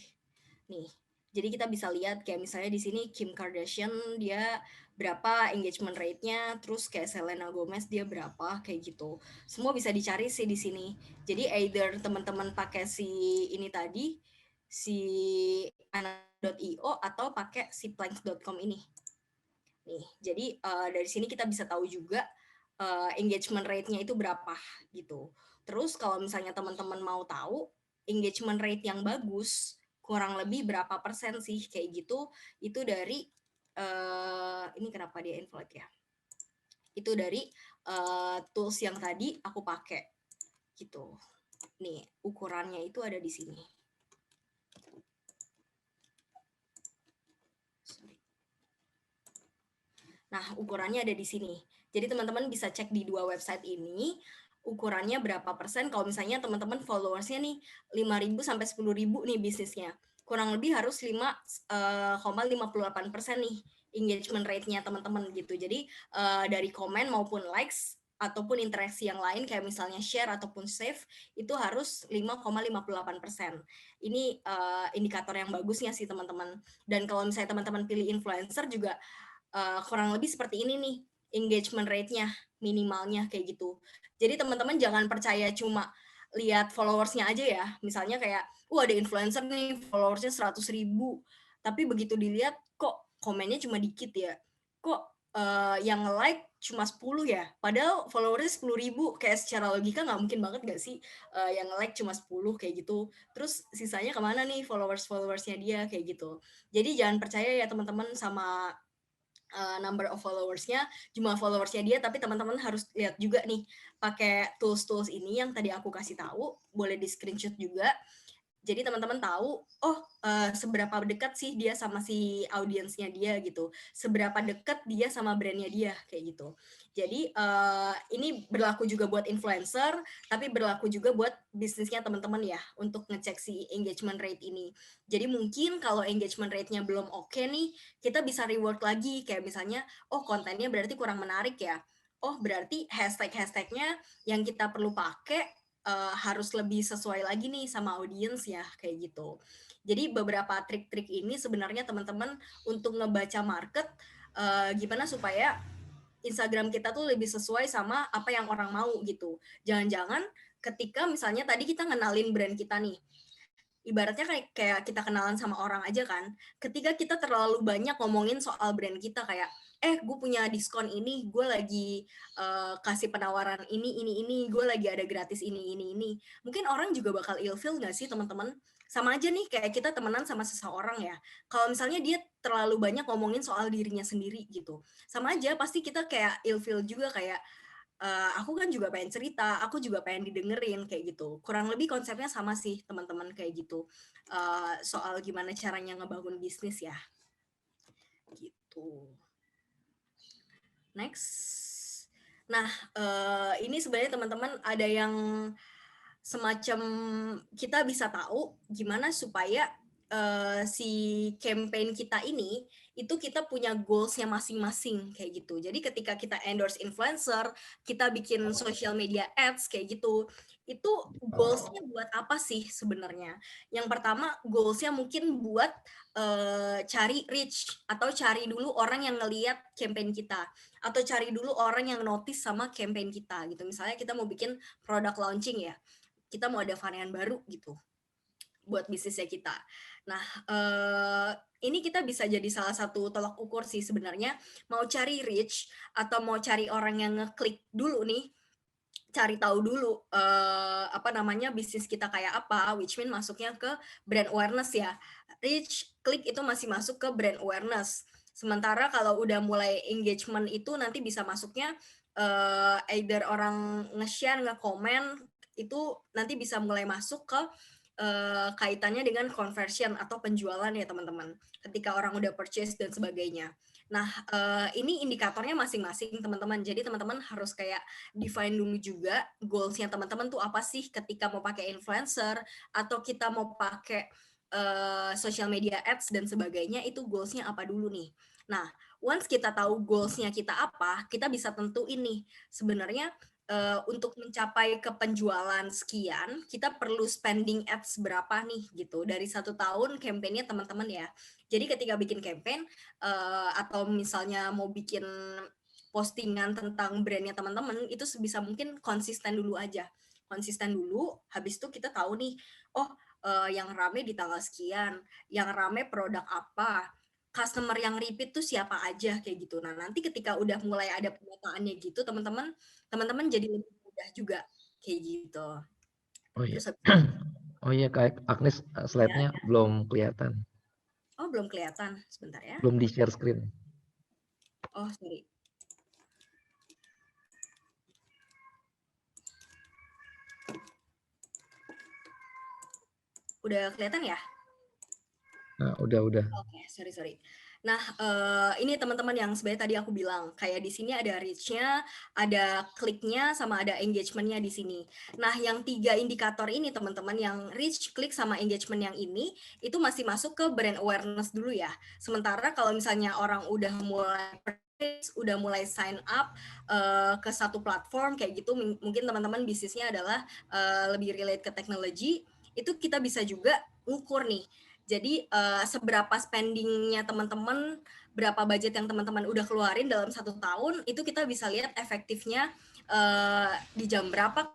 Nih, jadi kita bisa lihat kayak misalnya di sini Kim Kardashian dia berapa engagement rate-nya, terus kayak Selena Gomez dia berapa, kayak gitu. Semua bisa dicari sih di sini. Jadi either teman-teman pakai si ini tadi, si ana.io atau pakai si planks.com ini. Nih, jadi dari sini kita bisa tahu juga engagement rate-nya itu berapa gitu. Terus kalau misalnya teman-teman mau tahu engagement rate yang bagus kurang lebih berapa persen sih kayak gitu, itu dari ini kenapa dia invalid ya? Itu dari tools yang tadi aku pakai gitu. Nih, ukurannya itu ada di sini. Nah, ukurannya ada di sini. Jadi teman-teman bisa cek di dua website ini, ukurannya berapa persen. Kalau misalnya teman-teman followersnya nih 5.000 sampai 10.000 nih bisnisnya. Kurang lebih harus 5,58% nih engagement rate-nya teman-teman gitu. Jadi dari komen maupun likes ataupun interaksi yang lain kayak misalnya share ataupun save itu harus 5,58%. Ini indikator yang bagusnya sih teman-teman. Dan kalau misalnya teman-teman pilih influencer juga kurang lebih seperti ini nih engagement rate-nya minimalnya kayak gitu. Jadi teman-teman jangan percaya cuma lihat followersnya aja ya. Misalnya kayak, ada influencer nih followersnya 100.000, tapi begitu dilihat kok komennya cuma dikit ya. Kok yang like cuma 10 ya, padahal followersnya 10.000, kayak secara logika nggak mungkin banget nggak sih yang like cuma 10 kayak gitu. Terus sisanya kemana nih followersnya dia kayak gitu. Jadi jangan percaya ya teman-teman sama number of followersnya, jumlah followersnya dia, tapi teman-teman harus lihat juga nih pakai tools-tools ini yang tadi aku kasih tahu, boleh di screenshot juga. Jadi teman-teman tahu, seberapa dekat sih dia sama si audiensnya dia gitu, seberapa dekat dia sama brandnya dia kayak gitu. Jadi ini berlaku juga buat influencer, tapi berlaku juga buat bisnisnya teman-teman ya untuk ngecek si engagement rate ini. Jadi mungkin kalau engagement rate-nya belum oke nih, kita bisa reward lagi kayak misalnya, kontennya berarti kurang menarik ya. Berarti hashtag-hashtagnya yang kita perlu pakai harus lebih sesuai lagi nih sama audiens ya kayak gitu. Jadi beberapa trik-trik ini sebenarnya teman-teman untuk ngebaca market gimana supaya Instagram kita tuh lebih sesuai sama apa yang orang mau gitu. Jangan-jangan ketika misalnya tadi kita ngenalin brand kita nih, ibaratnya kayak kita kenalan sama orang aja kan. Ketika kita terlalu banyak ngomongin soal brand kita kayak, gue punya diskon ini, gue lagi kasih penawaran ini, gue lagi ada gratis ini. Mungkin orang juga bakal ilfeel nggak sih teman-teman? Sama aja nih kayak kita temenan sama seseorang ya. Kalau misalnya dia terlalu banyak ngomongin soal dirinya sendiri gitu. Sama aja pasti kita kayak ilfeel juga kayak, aku kan juga pengen cerita, aku juga pengen didengerin kayak gitu. Kurang lebih konsepnya sama sih teman-teman kayak gitu. Soal gimana caranya ngebangun bisnis ya. Gitu. Next. Nah, ini sebenarnya teman-teman ada yang semacam kita bisa tahu gimana supaya si campaign kita ini itu kita punya goals-nya masing-masing kayak gitu. Jadi ketika kita endorse influencer, kita bikin social media ads kayak gitu, itu goals-nya buat apa sih sebenarnya? Yang pertama goals-nya mungkin buat cari reach atau cari dulu orang yang ngeliat campaign kita atau cari dulu orang yang notice sama campaign kita gitu. Misalnya kita mau bikin produk launching ya, kita mau ada varian baru gitu buat bisnisnya kita. Nah, ini kita bisa jadi salah satu tolak ukur sih sebenarnya mau cari reach atau mau cari orang yang ngeklik dulu nih, cari tahu dulu apa namanya bisnis kita kayak apa, which mean masuknya ke brand awareness ya. Reach, klik itu masih masuk ke brand awareness. Sementara kalau udah mulai engagement itu nanti bisa masuknya either orang nge-share, nge-komen itu nanti bisa mulai masuk ke kaitannya dengan conversion atau penjualan ya teman-teman. Ketika orang udah purchase dan sebagainya. Nah, ini indikatornya masing-masing teman-teman. Jadi teman-teman harus kayak define dulu juga goals-nya teman-teman tuh apa sih ketika mau pakai influencer atau kita mau pakai social media ads dan sebagainya, itu goals-nya apa dulu nih. Nah, once kita tahu goals-nya kita apa, kita bisa tentuin nih sebenarnya untuk mencapai ke penjualan sekian, kita perlu spending ads berapa nih gitu dari 1 tahun campaign-nya teman-teman ya. Jadi ketika bikin campaign atau misalnya mau bikin postingan tentang brandnya teman-teman itu sebisa mungkin konsisten dulu aja. Konsisten dulu, habis itu kita tahu nih, oh yang rame di tanggal sekian, yang rame produk apa, customer yang repeat tuh siapa aja kayak gitu. Nah, nanti ketika udah mulai ada pemetaannya gitu, teman-teman jadi lebih mudah juga kayak gitu. Oh iya. Terus Oh iya, Kak Agnes, slide-nya ya. belum kelihatan. Oh, belum kelihatan. Sebentar ya. Belum di-share screen. Oh, sorry. Udah kelihatan ya? Nah, udah. Oke, sorry. Nah, ini teman-teman yang sebenarnya tadi aku bilang, kayak di sini ada reach-nya, ada kliknya, sama ada engagement-nya di sini. Nah, yang 3 indikator ini teman-teman, yang reach, klik, sama engagement yang ini, itu masih masuk ke brand awareness dulu ya. Sementara kalau misalnya orang udah mulai purchase, udah mulai sign up ke satu platform kayak gitu, mungkin teman-teman bisnisnya adalah lebih relate ke teknologi, itu kita bisa juga ngukur nih. Jadi seberapa spendingnya teman-teman, berapa budget yang teman-teman udah keluarin dalam 1 tahun, itu kita bisa lihat efektifnya di jam berapa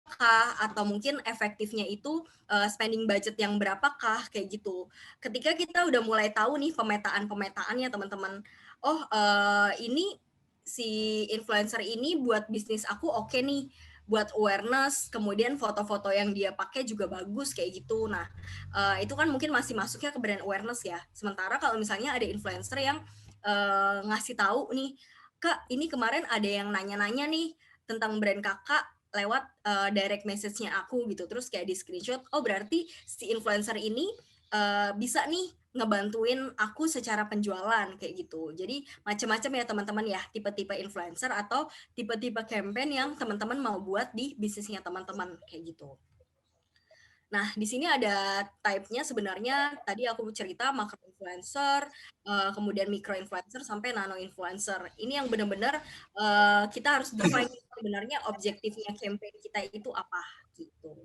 kah, atau mungkin efektifnya itu spending budget yang berapakah kayak gitu. Ketika kita udah mulai tahu nih pemetaannya teman-teman, oh ini si influencer ini buat bisnis aku oke nih, buat awareness, kemudian foto-foto yang dia pakai juga bagus kayak gitu. Nah, itu kan mungkin masih masuknya ke brand awareness ya. Sementara kalau misalnya ada influencer yang ngasih tahu nih, Kak, ini kemarin ada yang nanya-nanya nih tentang brand kakak lewat direct message-nya aku gitu. Terus kayak di screenshot, oh berarti si influencer ini bisa nih ngebantuin aku secara penjualan kayak gitu. Jadi macam-macam ya teman-teman ya, tipe-tipe influencer atau tipe-tipe campaign yang teman-teman mau buat di bisnisnya teman-teman kayak gitu. Nah, di sini ada type-nya sebenarnya tadi aku cerita macro influencer, kemudian micro influencer sampai nano influencer. Ini yang benar-benar kita harus define sebenarnya objektifnya campaign kita itu apa gitu.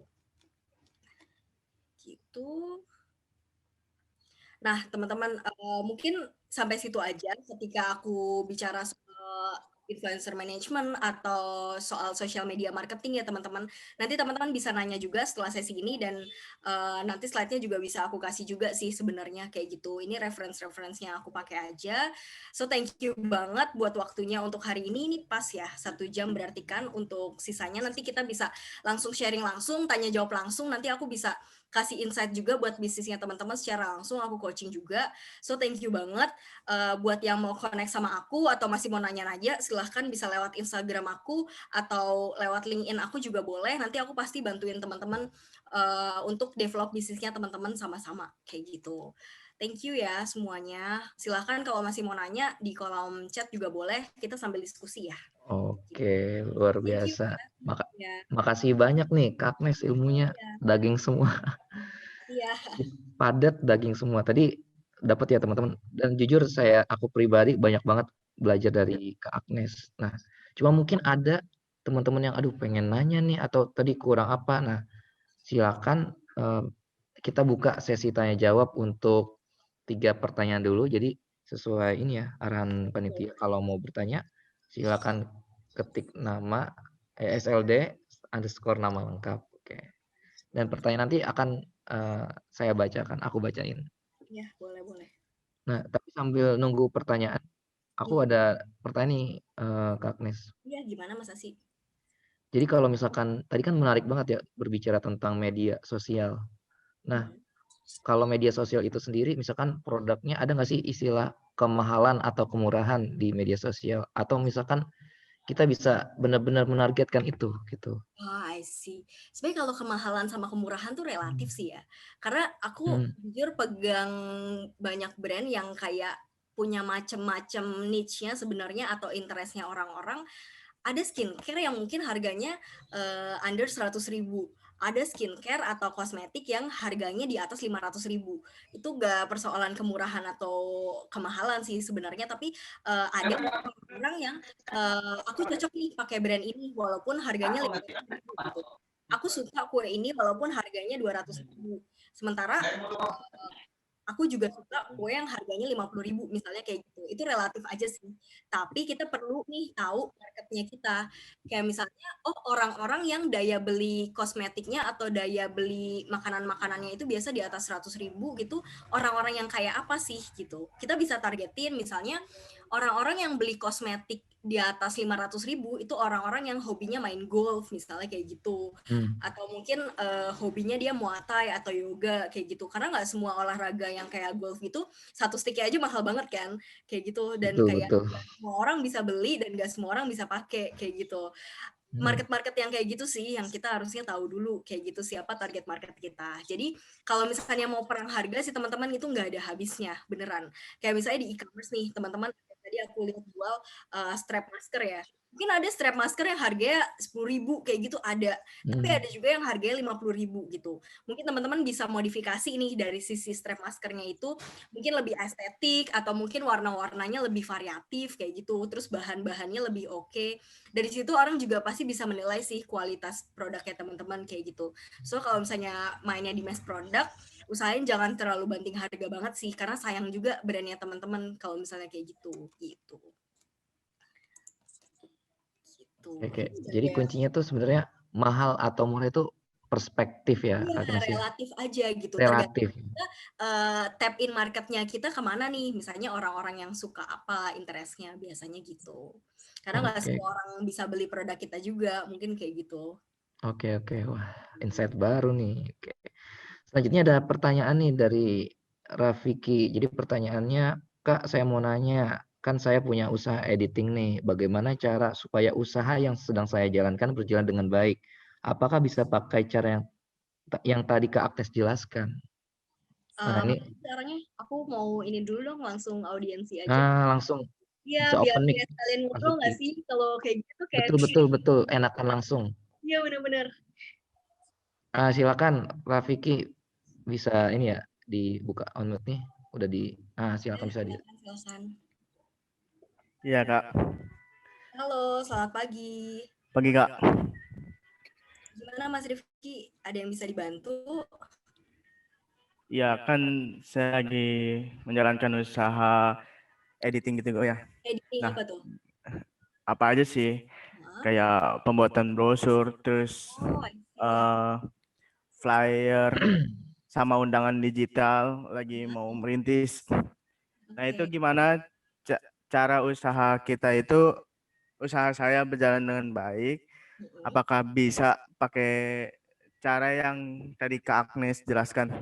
Gitu. Nah, teman-teman mungkin sampai situ aja ketika aku bicara soal influencer management atau soal social media marketing ya teman-teman. Nanti teman-teman bisa nanya juga setelah sesi ini dan nanti slide-nya juga bisa aku kasih juga sih sebenarnya kayak gitu. Ini reference-reference-nya aku pakai aja. So thank you banget buat waktunya untuk hari ini. Ini pas ya 1 jam berarti kan untuk sisanya nanti kita bisa langsung sharing langsung, tanya jawab langsung. Nanti aku bisa kasih insight juga buat bisnisnya teman-teman secara langsung, aku coaching juga. So thank you banget buat yang mau connect sama aku atau masih mau nanya-nanya, silahkan bisa lewat Instagram aku atau lewat LinkedIn aku juga boleh. Nanti aku pasti bantuin teman-teman untuk develop bisnisnya teman-teman sama-sama kayak gitu. Thank you ya semuanya. Silahkan kalau masih mau nanya di kolom chat juga boleh. Kita sambil diskusi ya. Oke, luar Thank you. biasa. Ya. Makasih banyak nih Kak Agnes, ilmunya daging semua. Iya. Padat daging semua. Tadi dapat ya teman-teman. Dan jujur aku pribadi banyak banget belajar dari Kak Agnes. Nah, cuma mungkin ada teman-teman yang aduh pengen nanya nih atau tadi kurang apa. Nah, silakan kita buka sesi tanya jawab untuk 3 pertanyaan dulu. Jadi sesuai ini ya arahan panitia. Kalau mau bertanya silakan ketik nama SLD underscore nama lengkap. Oke. Dan pertanyaan nanti akan saya bacakan, aku bacain. Ya, boleh. Nah, tapi sambil nunggu pertanyaan, aku ada pertanyaan nih Kak Agnes. Iya, gimana Mas Asi? Jadi kalau misalkan tadi kan menarik banget ya berbicara tentang media sosial. Nah, kalau media sosial itu sendiri, misalkan produknya ada nggak sih istilah kemahalan atau kemurahan di media sosial? Atau misalkan kita bisa benar-benar menargetkan itu gitu. Oh, I see. Sebenarnya kalau kemahalan sama kemurahan tuh relatif sih ya. Karena aku jujur pegang banyak brand yang kayak punya macem-macem niche-nya sebenarnya atau interest-nya orang-orang. Ada skincare yang mungkin harganya under 100.000. Ada skincare atau kosmetik yang harganya di atas 500.000. Itu gak persoalan kemurahan atau kemahalan sih sebenarnya, tapi ada orang yang aku cocok nih pakai brand ini walaupun harganya 500.000 gitu. Aku suka kue ini walaupun harganya 200.000. Sementara aku juga suka kue yang harganya 50.000 misalnya kayak gitu. Itu relatif aja sih. Tapi kita perlu nih tahu marketnya kita. Kayak misalnya, orang-orang yang daya beli kosmetiknya atau daya beli makanan-makanannya itu biasa di atas 100.000 gitu. Orang-orang yang kayak apa sih gitu. Kita bisa targetin misalnya orang-orang yang beli kosmetik di atas 500.000 itu orang-orang yang hobinya main golf misalnya kayak gitu. Atau mungkin hobinya dia muay thai atau yoga kayak gitu. Karena nggak semua olahraga yang kayak golf gitu satu sticknya aja mahal banget kan kayak gitu, dan kayak Betul. semua orang bisa beli dan nggak semua orang bisa pakai kayak gitu. Market yang kayak gitu sih yang kita harusnya tahu dulu kayak gitu siapa target market kita. Jadi kalau misalnya mau perang harga sih teman-teman itu nggak ada habisnya beneran. Kayak misalnya di e-commerce nih teman-teman, tadi aku lihat jual strap masker ya. Mungkin ada strap masker yang harganya 10.000 kayak gitu ada. Tapi ada juga yang harganya 50.000 gitu. Mungkin teman-teman bisa modifikasi nih dari sisi strap maskernya itu mungkin lebih estetik atau mungkin warna-warnanya lebih variatif kayak gitu. Terus bahan-bahannya lebih oke. Dari situ orang juga pasti bisa menilai sih kualitas produknya teman-teman kayak gitu. So kalau misalnya mainnya di mass product, usahain jangan terlalu banting harga banget sih karena sayang juga brandnya teman-teman kalau misalnya kayak gitu. Oke. Jadi kuncinya tuh sebenarnya mahal atau murah itu perspektif ya, Iya, Kak Agnes ya? relatif aja gitu. Relatif. Tergantung kita tap in marketnya kita kemana nih. Misalnya orang-orang yang suka apa interestnya biasanya gitu. Karena nggak Oke. semua orang bisa beli produk kita juga, mungkin kayak gitu. Oke. Wah, insight baru nih. Oke. Selanjutnya ada pertanyaan nih dari Rafiki. Jadi pertanyaannya, Kak, saya mau nanya, kan saya punya usaha editing nih. Bagaimana cara supaya usaha yang sedang saya jalankan berjalan dengan baik? Apakah bisa pakai cara yang tadi Kak Agnes jelaskan? Nah, ini Caranya aku mau ini dulu dong langsung audiensi aja. langsung Iya, bisa biar open mic. kayak sekalian ngobrol nggak sih kalau kayak gitu kayak. Betul. Enakan langsung. Iya benar-benar. Silakan Rafiki bisa ini ya dibuka on mute nih. Udah silakan bisa di. Silakan. Iya, Kak. Halo, selamat pagi. Pagi, Kak. Gimana Mas Rifki? Ada yang bisa dibantu? Ya, kan saya lagi menjalankan usaha editing gitu ya. Editing Nah, apa tuh? apa aja sih? Kayak pembuatan brosur, terus flyer, sama undangan digital, lagi mau merintis. Nah, itu gimana cara usaha kita itu, usaha saya berjalan dengan baik? Apakah bisa pakai cara yang tadi Kak Agnes jelaskan?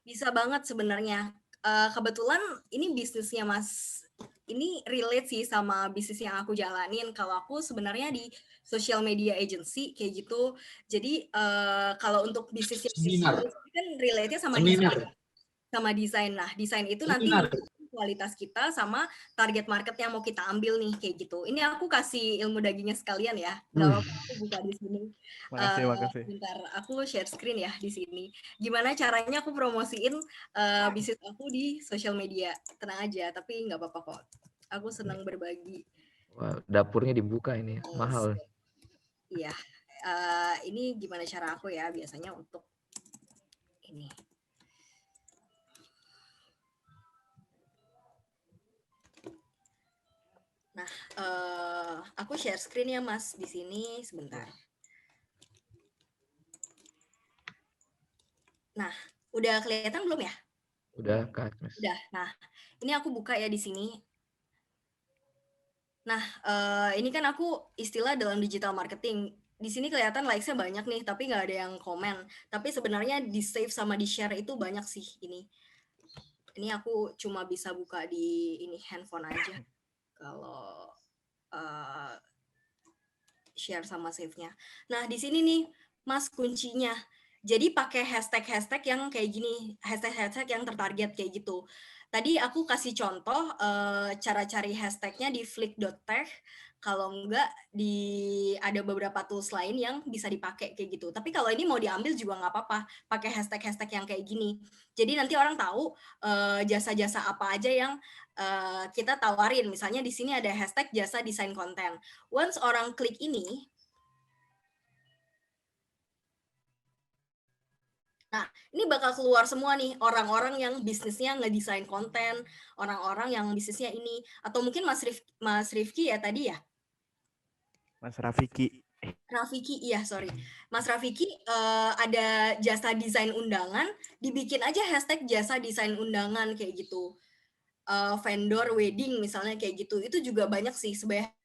Bisa banget sebenarnya. Kebetulan ini bisnisnya Mas ini relate sih sama bisnis yang aku jalanin. Kalau aku sebenarnya di social media agency kayak gitu. Jadi kalau untuk bisnis kan relate-nya sama desain. Nah, desain itu nanti kualitas kita sama target market yang mau kita ambil nih kayak gitu. Ini aku kasih ilmu dagingnya sekalian ya. Nggak apa-apa aku buka di sini. Makasih. Bentar, aku share screen ya di sini. Gimana caranya aku promosiin bisnis aku di sosial media. Tenang aja, tapi nggak apa-apa kok. Aku senang berbagi. Wah, dapurnya dibuka ini, mahal. Iya, ini gimana cara aku ya biasanya untuk ini. Nah, aku share screen ya Mas di sini sebentar. Nah, udah kelihatan belum ya? Udah, Kak Agnes. Udah. Nah, ini aku buka ya di sini. Nah, ini kan aku istilah dalam digital marketing. Di sini kelihatan likes-nya banyak nih, tapi nggak ada yang komen. Tapi sebenarnya di save sama di share itu banyak sih ini. Ini aku cuma bisa buka di ini handphone aja. Kalau share sama save-nya. Nah, di sini nih, Mas, kuncinya. Jadi pakai hashtag-hashtag yang kayak gini, hashtag-hashtag yang tertarget kayak gitu. Tadi aku kasih contoh cara cari hashtag-nya di flick.tech. Kalau enggak ada beberapa tools lain yang bisa dipakai kayak gitu. Tapi kalau ini mau diambil juga nggak apa-apa, pakai hashtag-hashtag yang kayak gini. Jadi nanti orang tahu jasa-jasa apa aja yang kita tawarin. Misalnya di sini ada hashtag jasa desain konten. Once orang klik ini, nah ini bakal keluar semua nih orang-orang yang bisnisnya ngedesain konten, orang-orang yang bisnisnya ini, atau mungkin Mas Rifki ya tadi ya? Mas Rafiki. Rafiki, iya sorry. Mas Rafiki ada jasa desain undangan, dibikin aja hashtag jasa desain undangan kayak gitu. Vendor wedding misalnya kayak gitu, itu juga banyak sih sebenarnya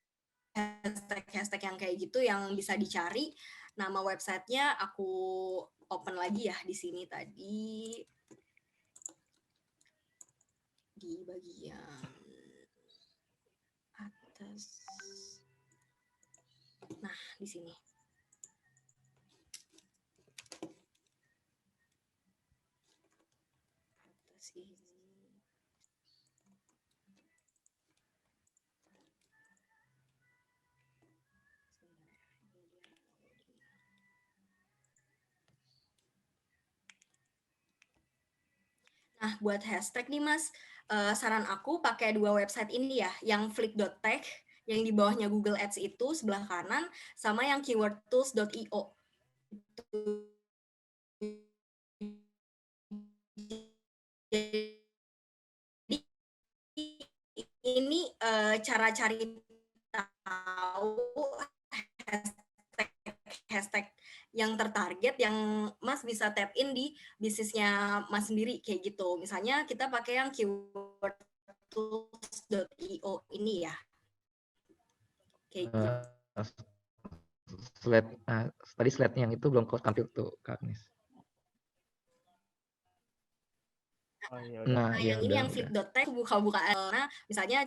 hashtag yang kayak gitu yang bisa dicari. Nama websitenya aku open lagi ya di sini tadi di bagian atas. Nah, di sini. Atas ini. Nah, buat hashtag nih Mas, saran aku pakai 2 website ini ya, yang flick.tech, yang di bawahnya Google Ads itu sebelah kanan, sama yang keywordtools.io. Jadi ini cara cari tahu hashtag yang tertarget yang Mas bisa tap in di bisnisnya Mas sendiri kayak gitu. Misalnya kita pakai yang keywordtools.io ini ya. Kayak gitu. Tadi slide yang itu belum tampil tuh, Kak Agnes. Oh, iya, Nah, yang ini yang udah. flick.tech buka-buka misalnya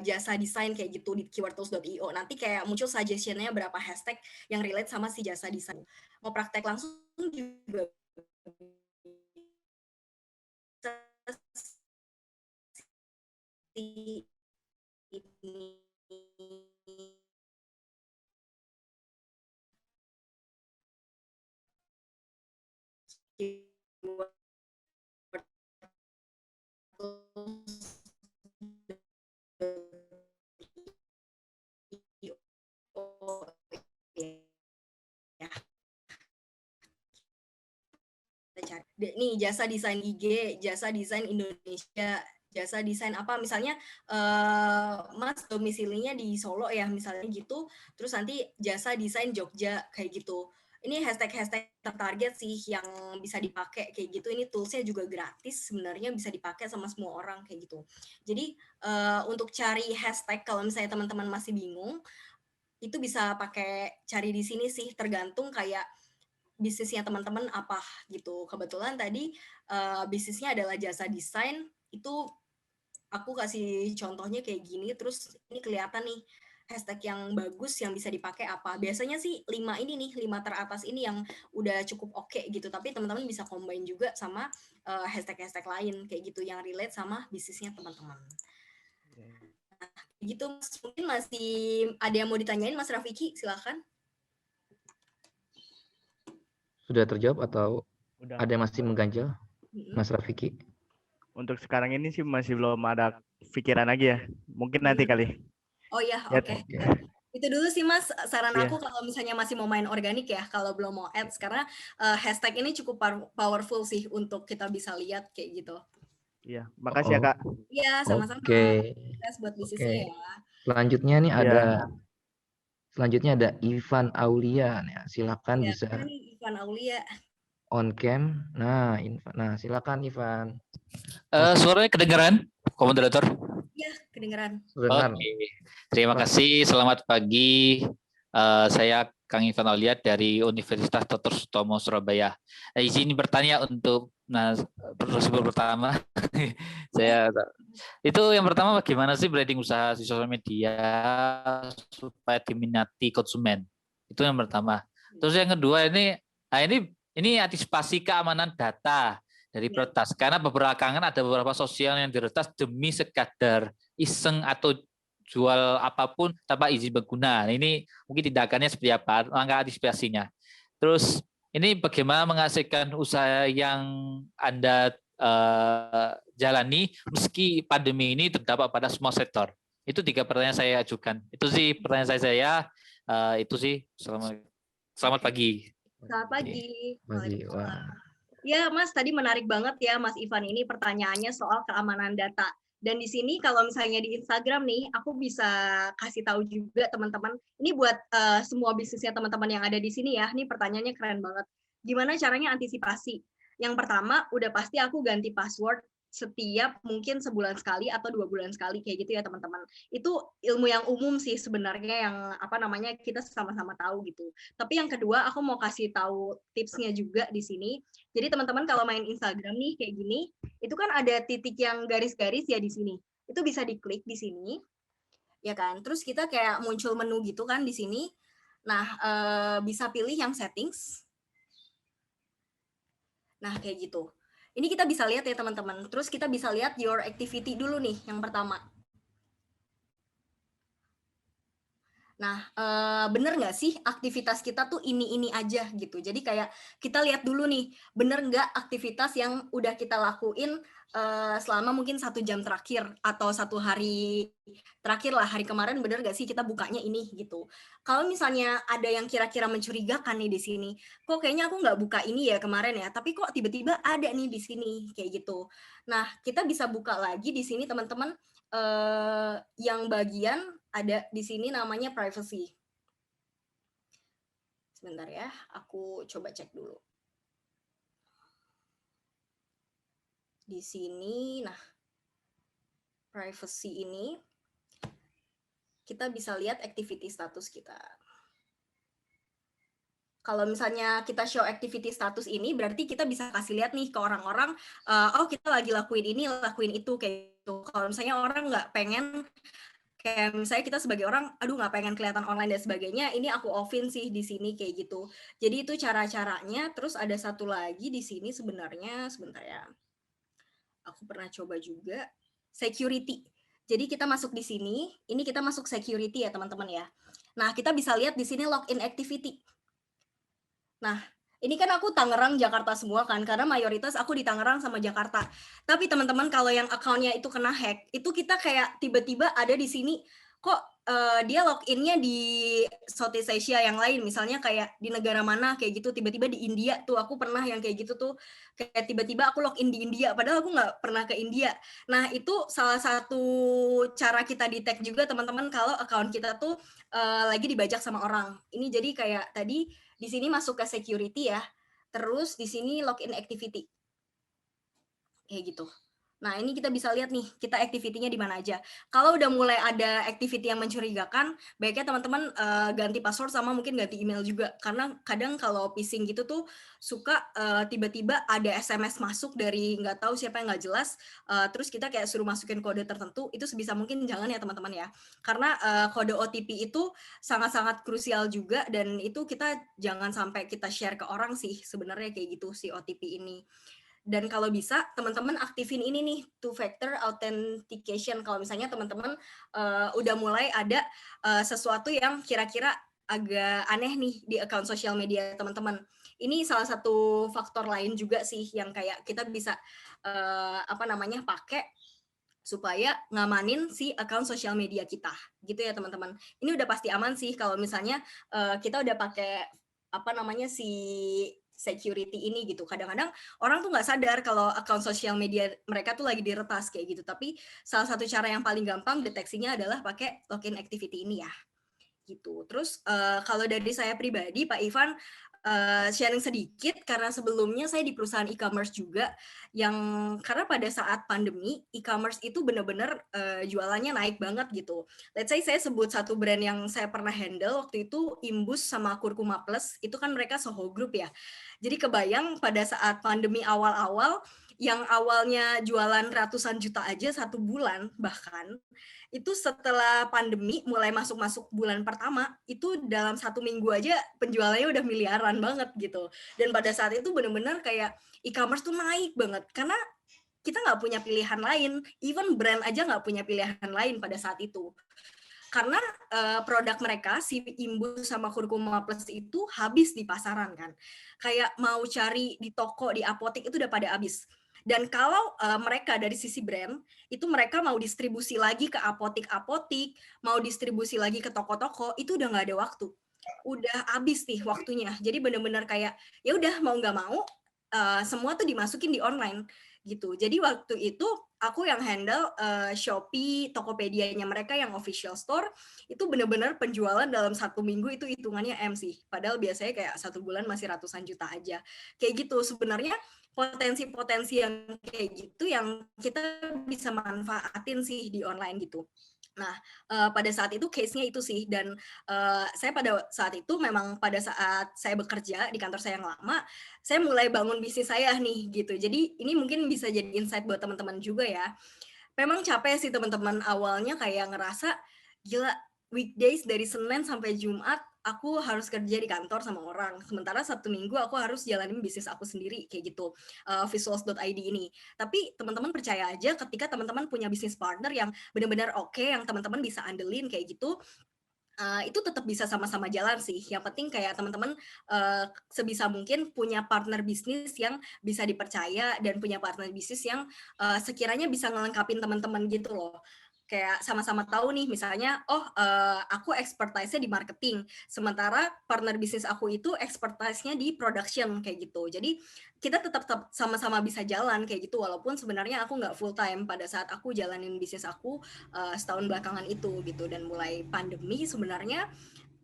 jasa desain kayak gitu di keywordtools.io. Nanti kayak muncul suggestion-nya berapa hashtag yang relate sama si jasa desain. Mau praktek langsung juga ini nih jasa desain IG, jasa desain Indonesia, jasa desain apa misalnya Mas domisilinya di Solo ya misalnya gitu, terus nanti jasa desain Jogja kayak gitu. Ini hashtag-hashtag tertarget sih yang bisa dipakai kayak gitu. Ini toolsnya juga gratis sebenarnya, bisa dipakai sama semua orang kayak gitu. Jadi untuk cari hashtag kalau misalnya teman-teman masih bingung, itu bisa pakai cari di sini sih, tergantung kayak bisnisnya teman-teman apa gitu. Kebetulan tadi bisnisnya adalah jasa desain, itu aku kasih contohnya kayak gini, terus ini kelihatan nih hashtag yang bagus yang bisa dipakai apa? Biasanya sih 5 ini nih, 5 teratas ini yang udah cukup oke gitu. Tapi teman-teman bisa combine juga sama hashtag-hashtag lain kayak gitu yang relate sama bisnisnya teman-teman. Gitu Mas. Mungkin masih ada yang mau ditanyain Mas Rafiki, silakan. Sudah terjawab atau Udah. ada yang masih mengganjal, Mas Rafiki? Untuk sekarang ini sih masih belum ada pikiran lagi ya. Mungkin nanti kali. Oh iya, Ya, oke. Itu dulu sih Mas, saran Iya. aku kalau misalnya masih mau main organik ya, kalau belum mau ads, karena hashtag ini cukup powerful sih untuk kita bisa lihat kayak gitu. Iya, makasih ya Kak. Iya, sama-sama. Oke. Sukses buat bisnisnya ya. Selanjutnya nih Iya. ada Ivan Aulia. Ya, silakan Ya, bisa ini Ivan Aulia. on cam. Nah, silakan Ivan. Suaranya kedengaran, Komoderator? Iya, kedengeran. Dengar. Oke, terima kasih. Selamat pagi. Saya Kang Ivan Aulia dari Universitas Dr. Sutomo Surabaya. Izin bertanya untuk prosedur pertama. Yang pertama bagaimana sih branding usaha di sosial media supaya diminati konsumen? Itu yang pertama. Terus yang kedua ini antisipasi keamanan data dari peretas, karena belakangan ada beberapa sosial yang diretas demi sekadar iseng atau jual apapun tanpa izin pengguna. Ini mungkin tindakannya seperti apa, langkah antisipasinya. Terus ini bagaimana menghasilkan usaha yang Anda jalani meski pandemi ini terdampak pada semua sektor. Itu 3 pertanyaan saya ajukan. Itu sih pertanyaan saya. Itu sih. Selamat pagi. Selamat pagi. Wah. Ya Mas, tadi menarik banget ya Mas Ivan ini pertanyaannya soal keamanan data. Dan di sini kalau misalnya di Instagram nih, aku bisa kasih tahu juga teman-teman, ini buat semua bisnisnya teman-teman yang ada di sini ya, ini pertanyaannya keren banget. Gimana caranya antisipasi? Yang pertama, udah pasti aku ganti password setiap mungkin sebulan sekali atau 2 bulan sekali kayak gitu ya teman-teman. Itu ilmu yang umum sih sebenarnya yang kita sama-sama tahu gitu. Tapi yang kedua aku mau kasih tahu tipsnya juga di sini. Jadi teman-teman kalau main Instagram nih kayak gini, itu kan ada titik yang garis-garis ya di sini. Itu bisa diklik di sini. Ya kan? Terus kita kayak muncul menu gitu kan di sini. Nah, bisa pilih yang settings. Nah, kayak gitu. Ini kita bisa lihat ya teman-teman. Terus kita bisa lihat your activity dulu nih yang pertama. Nah, bener nggak sih aktivitas kita tuh ini aja gitu. Jadi kayak kita lihat dulu nih, bener nggak aktivitas yang udah kita lakuin selama mungkin 1 jam terakhir atau 1 hari terakhir lah, hari kemarin bener nggak sih kita bukanya ini gitu. Kalau misalnya ada yang kira-kira mencurigakan nih di sini, kok kayaknya aku nggak buka ini ya kemarin ya, tapi kok tiba-tiba ada nih di sini kayak gitu. Nah, kita bisa buka lagi di sini teman-teman yang bagian ada di sini namanya privacy. Sebentar ya, aku coba cek dulu. Di sini, nah, privacy ini kita bisa lihat activity status kita. Kalau misalnya kita show activity status ini, berarti kita bisa kasih lihat nih ke orang-orang, oh kita lagi lakuin ini, lakuin itu kayak gitu. Kalau misalnya orang nggak pengen, kayak misalnya kita sebagai orang, aduh nggak pengen kelihatan online dan sebagainya, ini aku off-in sih di sini kayak gitu. Jadi itu cara-caranya. Terus ada satu lagi di sini sebenarnya, sebentar ya. Aku pernah coba juga security. Jadi kita masuk di sini, ini kita masuk security ya teman-teman ya. Nah kita bisa lihat di sini login activity. Nah, ini kan aku Tangerang, Jakarta semua kan, karena mayoritas aku di Tangerang sama Jakarta. Tapi teman-teman kalau yang akunnya itu kena hack, itu kita kayak tiba-tiba ada di sini, kok dia loginnya di Southeast Asia yang lain, misalnya kayak di negara mana kayak gitu, tiba-tiba di India tuh, aku pernah yang kayak gitu tuh, kayak tiba-tiba aku login di India, padahal aku nggak pernah ke India. Nah, itu salah satu cara kita detect juga teman-teman kalau akun kita tuh lagi dibajak sama orang. Ini jadi kayak tadi, di sini masuk ke security ya, terus di sini login activity. Kayak gitu. Nah, ini kita bisa lihat nih, kita activity-nya di mana aja. Kalau udah mulai ada activity yang mencurigakan, baiknya teman-teman ganti password sama mungkin ganti email juga. Karena kadang kalau phishing gitu tuh suka tiba-tiba ada SMS masuk dari nggak tahu siapa yang nggak jelas, terus kita kayak suruh masukin kode tertentu, itu sebisa mungkin jangan ya teman-teman ya. Karena kode OTP itu sangat-sangat krusial juga, dan itu kita jangan sampai kita share ke orang sih, sebenarnya kayak gitu si OTP ini. Dan kalau bisa teman-teman aktifin ini nih, two factor authentication. Kalau misalnya teman-teman udah mulai ada sesuatu yang kira-kira agak aneh nih di account sosial media teman-teman. Ini salah satu faktor lain juga sih yang kayak kita bisa pakai supaya ngamanin si account sosial media kita, gitu ya teman-teman. Ini udah pasti aman sih kalau misalnya kita udah pakai si security ini gitu. Kadang-kadang orang tuh nggak sadar kalau account sosial media mereka tuh lagi diretas kayak gitu. Tapi salah satu cara yang paling gampang deteksinya adalah pakai login activity ini ya. Gitu. Terus kalau dari saya pribadi, Pak Ivan, sharing sedikit karena sebelumnya saya di perusahaan e-commerce juga yang karena pada saat pandemi e-commerce itu benar-benar jualannya naik banget gitu. Let's say saya sebut satu brand yang saya pernah handle waktu itu, Imbus sama Kurkuma Plus, itu kan mereka Soho Group ya. Jadi kebayang pada saat pandemi awal-awal yang awalnya jualan ratusan juta aja satu bulan bahkan, itu setelah pandemi mulai masuk bulan pertama, itu dalam 1 minggu aja penjualannya udah miliaran banget gitu. Dan pada saat itu benar-benar kayak e-commerce tuh naik banget, karena kita nggak punya pilihan lain, even brand aja nggak punya pilihan lain pada saat itu. Karena produk mereka, si Imbus sama Kurkuma Plus itu habis di pasaran kan. Kayak mau cari di toko, di apotek itu udah pada habis. Dan kalau mereka dari sisi brand, itu mereka mau distribusi lagi ke apotek-apotek, mau distribusi lagi ke toko-toko, itu udah nggak ada waktu. Udah habis nih waktunya. Jadi benar-benar kayak, ya udah mau nggak mau, semua tuh dimasukin di online gitu. Jadi waktu itu aku yang handle Shopee, Tokopedia-nya mereka yang official store, itu benar-benar penjualan dalam 1 minggu itu hitungannya M sih. Padahal biasanya kayak 1 bulan masih ratusan juta aja. Kayak gitu sebenarnya potensi-potensi yang kayak gitu yang kita bisa manfaatin sih di online gitu. Nah, pada saat itu case-nya itu sih, dan saya pada saat itu memang pada saat saya bekerja di kantor saya yang lama, saya mulai bangun bisnis saya nih gitu. Jadi ini mungkin bisa jadi insight buat teman-teman juga ya. Memang capek sih teman-teman, awalnya kayak ngerasa, gila weekdays dari Senin sampai Jumat aku harus kerja di kantor sama orang, sementara Sabtu Minggu aku harus jalanin bisnis aku sendiri kayak gitu, visuals.id ini. Tapi teman-teman percaya aja ketika teman-teman punya bisnis partner yang benar-benar oke, yang teman-teman bisa andelin kayak gitu, itu tetap bisa sama-sama jalan sih. Yang penting kayak teman-teman sebisa mungkin punya partner bisnis yang bisa dipercaya dan punya partner bisnis yang sekiranya bisa ngelengkapin teman-teman gitu loh. Kayak sama-sama tahu nih misalnya, aku expertise-nya di marketing, sementara partner bisnis aku itu expertise-nya di production kayak gitu. Jadi kita tetap sama-sama bisa jalan kayak gitu, walaupun sebenarnya aku nggak full time pada saat aku jalanin bisnis aku setahun belakangan itu gitu. Dan mulai pandemi sebenarnya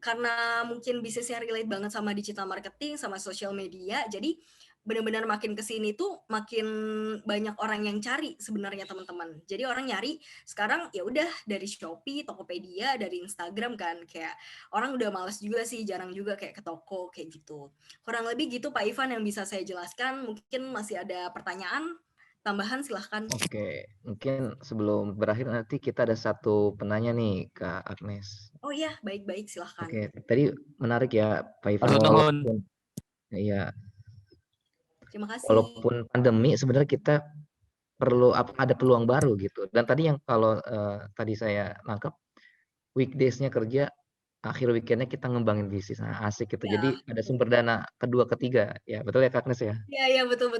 karena mungkin bisnisnya relate banget sama digital marketing, sama social media, jadi benar-benar makin kesini tuh makin banyak orang yang cari sebenarnya teman-teman. Jadi orang nyari sekarang ya udah dari Shopee, Tokopedia, dari Instagram kan, kayak orang udah malas juga sih, jarang juga kayak ke toko kayak gitu. Kurang lebih gitu Pak Ivan yang bisa saya jelaskan. Mungkin masih ada pertanyaan tambahan, silahkan. Oke, mungkin sebelum berakhir nanti kita ada satu penanya nih Kak Agnes. Oh iya, baik-baik, silahkan. Oke, tadi menarik ya Pak Ivan, Matur nuwun. iya, Terima kasih. walaupun pandemi sebenarnya kita perlu ada peluang baru gitu. Dan tadi yang kalau tadi saya nangkep weekdays-nya kerja, akhir weekend-nya kita ngembangin bisnis. Nah, asik gitu. Ya, Jadi ada sumber dana kedua ketiga. Ya, betul ya Kak Agnes ya? Iya, betul.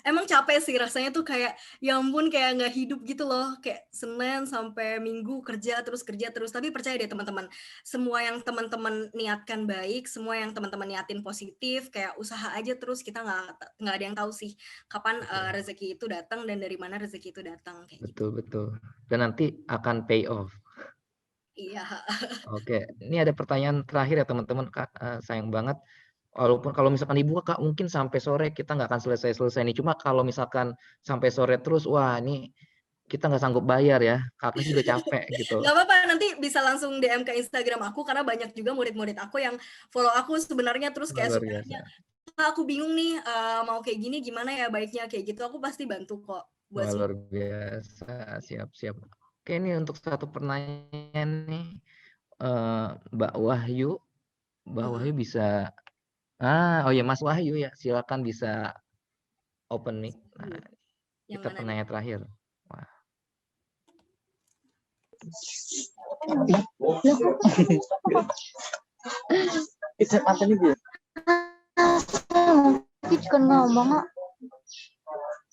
Emang capek sih rasanya tuh kayak, ya ampun kayak nggak hidup gitu loh. Kayak Senin sampai Minggu kerja terus. Tapi percaya deh teman-teman, semua yang teman-teman niatkan baik, semua yang teman-teman niatin positif, kayak usaha aja terus, kita nggak ada yang tahu sih kapan rezeki itu datang dan dari mana rezeki itu datang kayak gitu. Betul. Dan nanti akan pay off. Iya. Oke, ini ada pertanyaan terakhir ya teman-teman, Kak. Sayang banget Walaupun kalau misalkan dibuka Kak, mungkin sampai sore kita nggak akan selesai-selesai nih. Cuma kalau misalkan sampai sore terus, wah ini kita nggak sanggup bayar ya. Kakak juga capek gitu. Gak apa-apa, nanti bisa langsung DM ke Instagram aku karena banyak juga murid-murid aku yang follow aku sebenarnya terus kayak Luar suka biasa. nanya, aku bingung nih mau kayak gini gimana ya baiknya kayak gitu. Aku pasti bantu kok buat Wah, semua. luar biasa. Siap-siap. Oke, ini untuk satu pertanyaan nih. Mbak Wahyu. Mbak Wahyu bisa. Oh ya Mas Wahyu ya. Silakan bisa open mic. Nah, Yang kita mana nih? penanya terakhir. Wah.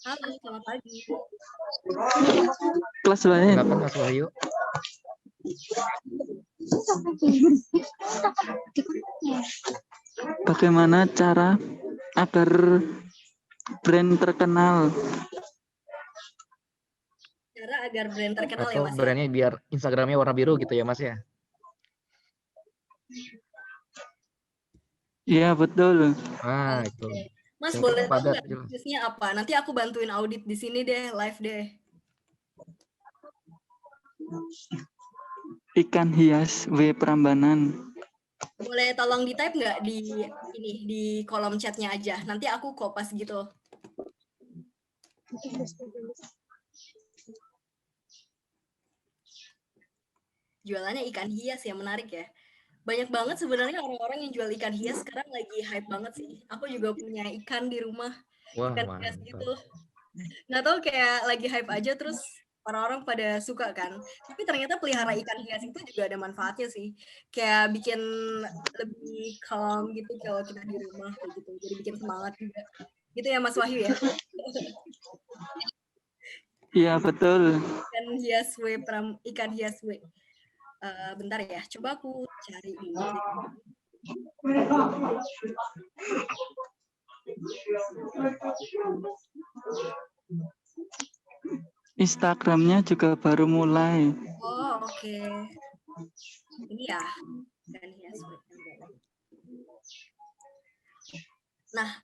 Halo, selamat pagi. Kelas lain. Silakan Mas Wahyu. Bagaimana cara agar brand terkenal? Cara agar brand terkenal ya Atau Mas ya? brandnya biar Instagramnya warna biru gitu ya Mas ya. Iya betul. Itu. Mas Singkat, boleh tahu padat, nggak jelas. bisnisnya apa? Nanti aku bantuin audit di sini deh, live deh. Ikan hias W Prambanan. Boleh tolong di type nggak di kolom chatnya aja. Nanti aku kopas gitu. Jualannya ikan hias ya, menarik ya. Banyak banget sebenarnya orang-orang yang jual ikan hias sekarang lagi hype banget sih. Aku juga punya ikan di rumah, Wah, ikan hias mantap. gitu. Nggak tahu kayak lagi hype aja terus orang-orang pada suka kan. Tapi ternyata pelihara ikan hias itu juga ada manfaatnya sih. Kayak bikin lebih calm gitu kalau kita di rumah kayak gitu. Jadi bikin semangat juga. Gitu ya Mas Wahyu ya. Iya betul. Ikan hias W. Bentar ya, coba aku cari dulu. Instagramnya juga baru mulai. Oh, oke. Ini ya, ikan hias W. Nah,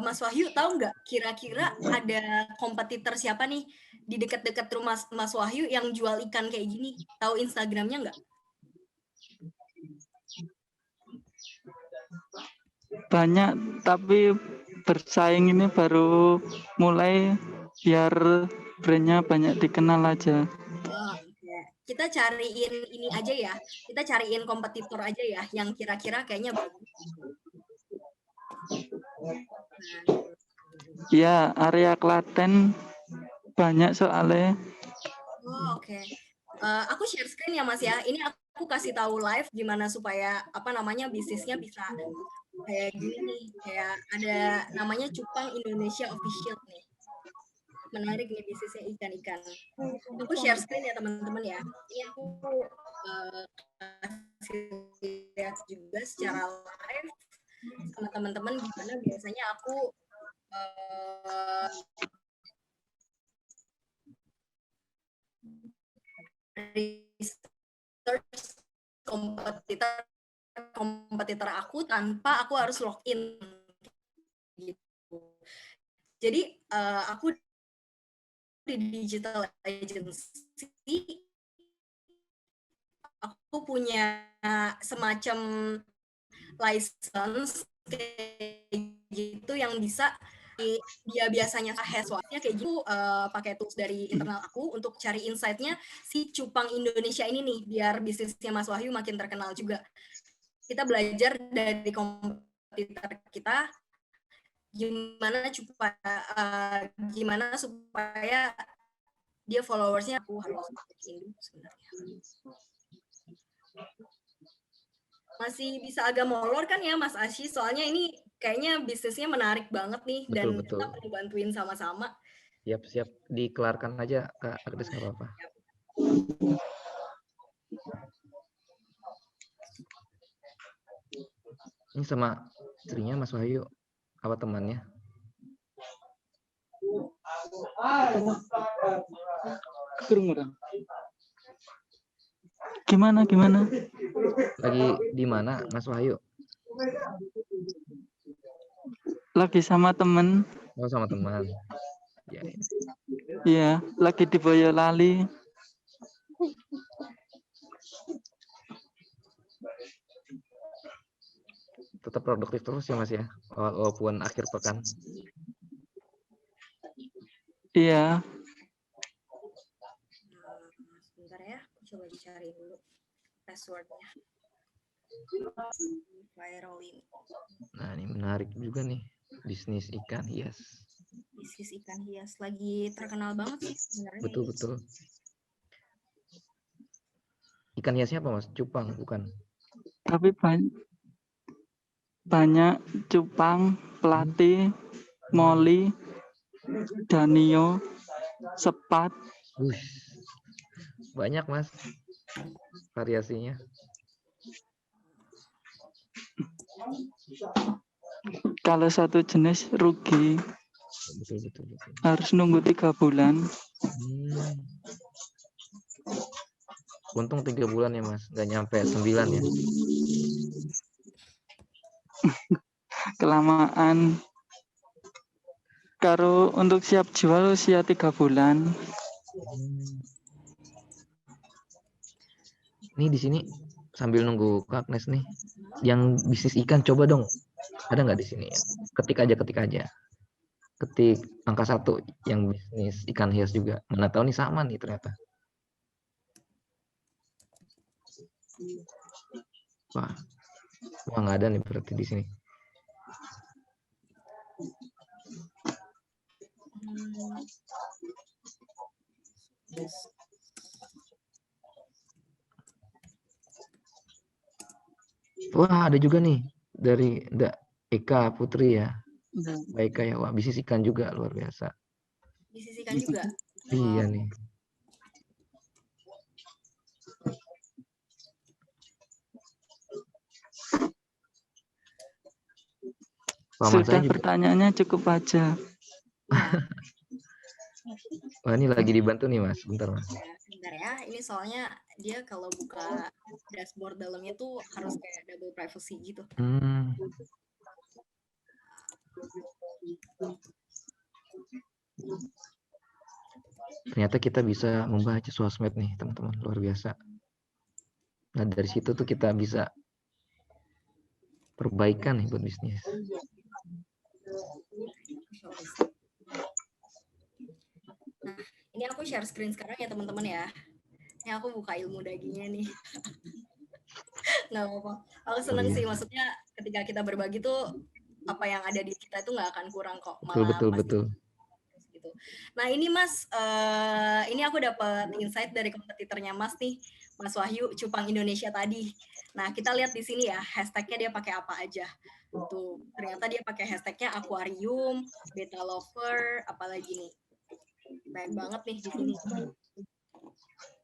Mas Wahyu tahu nggak kira-kira ada kompetitor siapa nih di dekat-dekat rumah Mas Wahyu yang jual ikan kayak gini? Tahu Instagramnya nggak? Banyak tapi bersaing ini baru mulai biar brandnya banyak dikenal aja. Oh, oke. Kita cariin ini aja ya. Kita cariin kompetitor aja ya yang kira-kira kayaknya bagus. Ya, area Klaten banyak soalnya. Oh, oke. Aku share screen ya Mas ya. Ini aku kasih tahu live gimana supaya bisnisnya bisa kayak gini nih. Kayak ada namanya Cupang Indonesia Official nih. Menarik nih bisnisnya ikan-ikan. Aku share screen ya teman-teman ya. Ini aku kasih lihat juga secara live sama teman-teman gimana biasanya aku research kompetitor aku tanpa aku harus login gitu. Jadi aku di digital agency aku punya semacam license kayak gitu yang bisa dia biasanya headwatch-nya kayak gitu pakai tools dari internal aku untuk cari insight-nya si Cupang Indonesia ini nih biar bisnisnya Mas Wahyu makin terkenal juga. Kita belajar dari kompetitor kita gimana supaya dia followersnya aku harus bikin sebenarnya. Masih bisa agak molor kan ya Mas Ashi, soalnya ini kayaknya bisnisnya menarik banget nih dan kita perlu bantuin sama-sama. Siap, dikelarkan aja Kak Agnes, nggak apa-apa. Ini sama istrinya Mas Wahyu, apa temannya? Gimana? Lagi di mana Mas Wahyu? Lagi sama temen. Oh, sama teman. Ya, ya. Iya, lagi di Boyolali. Tetap produktif terus ya Mas ya, walaupun akhir pekan. Iya, Sebentar ya, aku coba cari dulu passwordnya. Viral ini. Nah, ini menarik juga nih, bisnis ikan hias. Bisnis ikan hias lagi terkenal banget sih sebenarnya. Betul, ini. betul. Ikan hiasnya apa Mas? Cupang, bukan? tapi banyak cupang, pelati, moli, danio, sepat. Wush, banyak Mas variasinya. Kalau satu jenis rugi, Betul, betul, betul. harus nunggu 3 bulan. Untung 3 bulan ya Mas, nggak nyampe 9 ya. Kelamaan. Kalau untuk siap jual usia 3 bulan. Nih di sini sambil nunggu Kak Agnes nih, yang bisnis ikan coba dong. Ada nggak di sini? Ketik aja. Ketik angka 1 yang bisnis ikan hias juga. Mana tahu nih sama nih ternyata. Wah, nggak ada nih berarti di sini. Wah, ada juga nih dari Eka Putri ya. Mbak Eka ya, wah bisnis ikan juga luar biasa. Bisnis ikan juga. Iya nih. Paman Sudah, saya juga. pertanyaannya cukup aja. Wah, ini lagi dibantu nih Mas. Bentar Mas. Bentar ya, ini soalnya dia kalau buka dashboard dalamnya tuh harus kayak double privacy gitu. Ternyata kita bisa membaca sosmed nih teman-teman, luar biasa. Nah dari situ tuh kita bisa perbaikan nih buat bisnis. Nah, ini aku share screen sekarang ya teman-teman ya. Ini aku buka ilmu dagingnya nih. Nggak apa-apa. Aku seneng sih, maksudnya ketika kita berbagi tuh apa yang ada di kita itu nggak akan kurang kok. Malah Betul. Gitu. Nah ini Mas, ini aku dapat insight dari kompetitornya Mas nih, Mas Wahyu, Cupang Indonesia tadi. Nah kita lihat di sini ya, hashtagnya dia pakai apa aja. Tuh, ternyata dia pakai hashtagnya akuarium, beta lover, apalagi nih. Banyak banget nih di sini.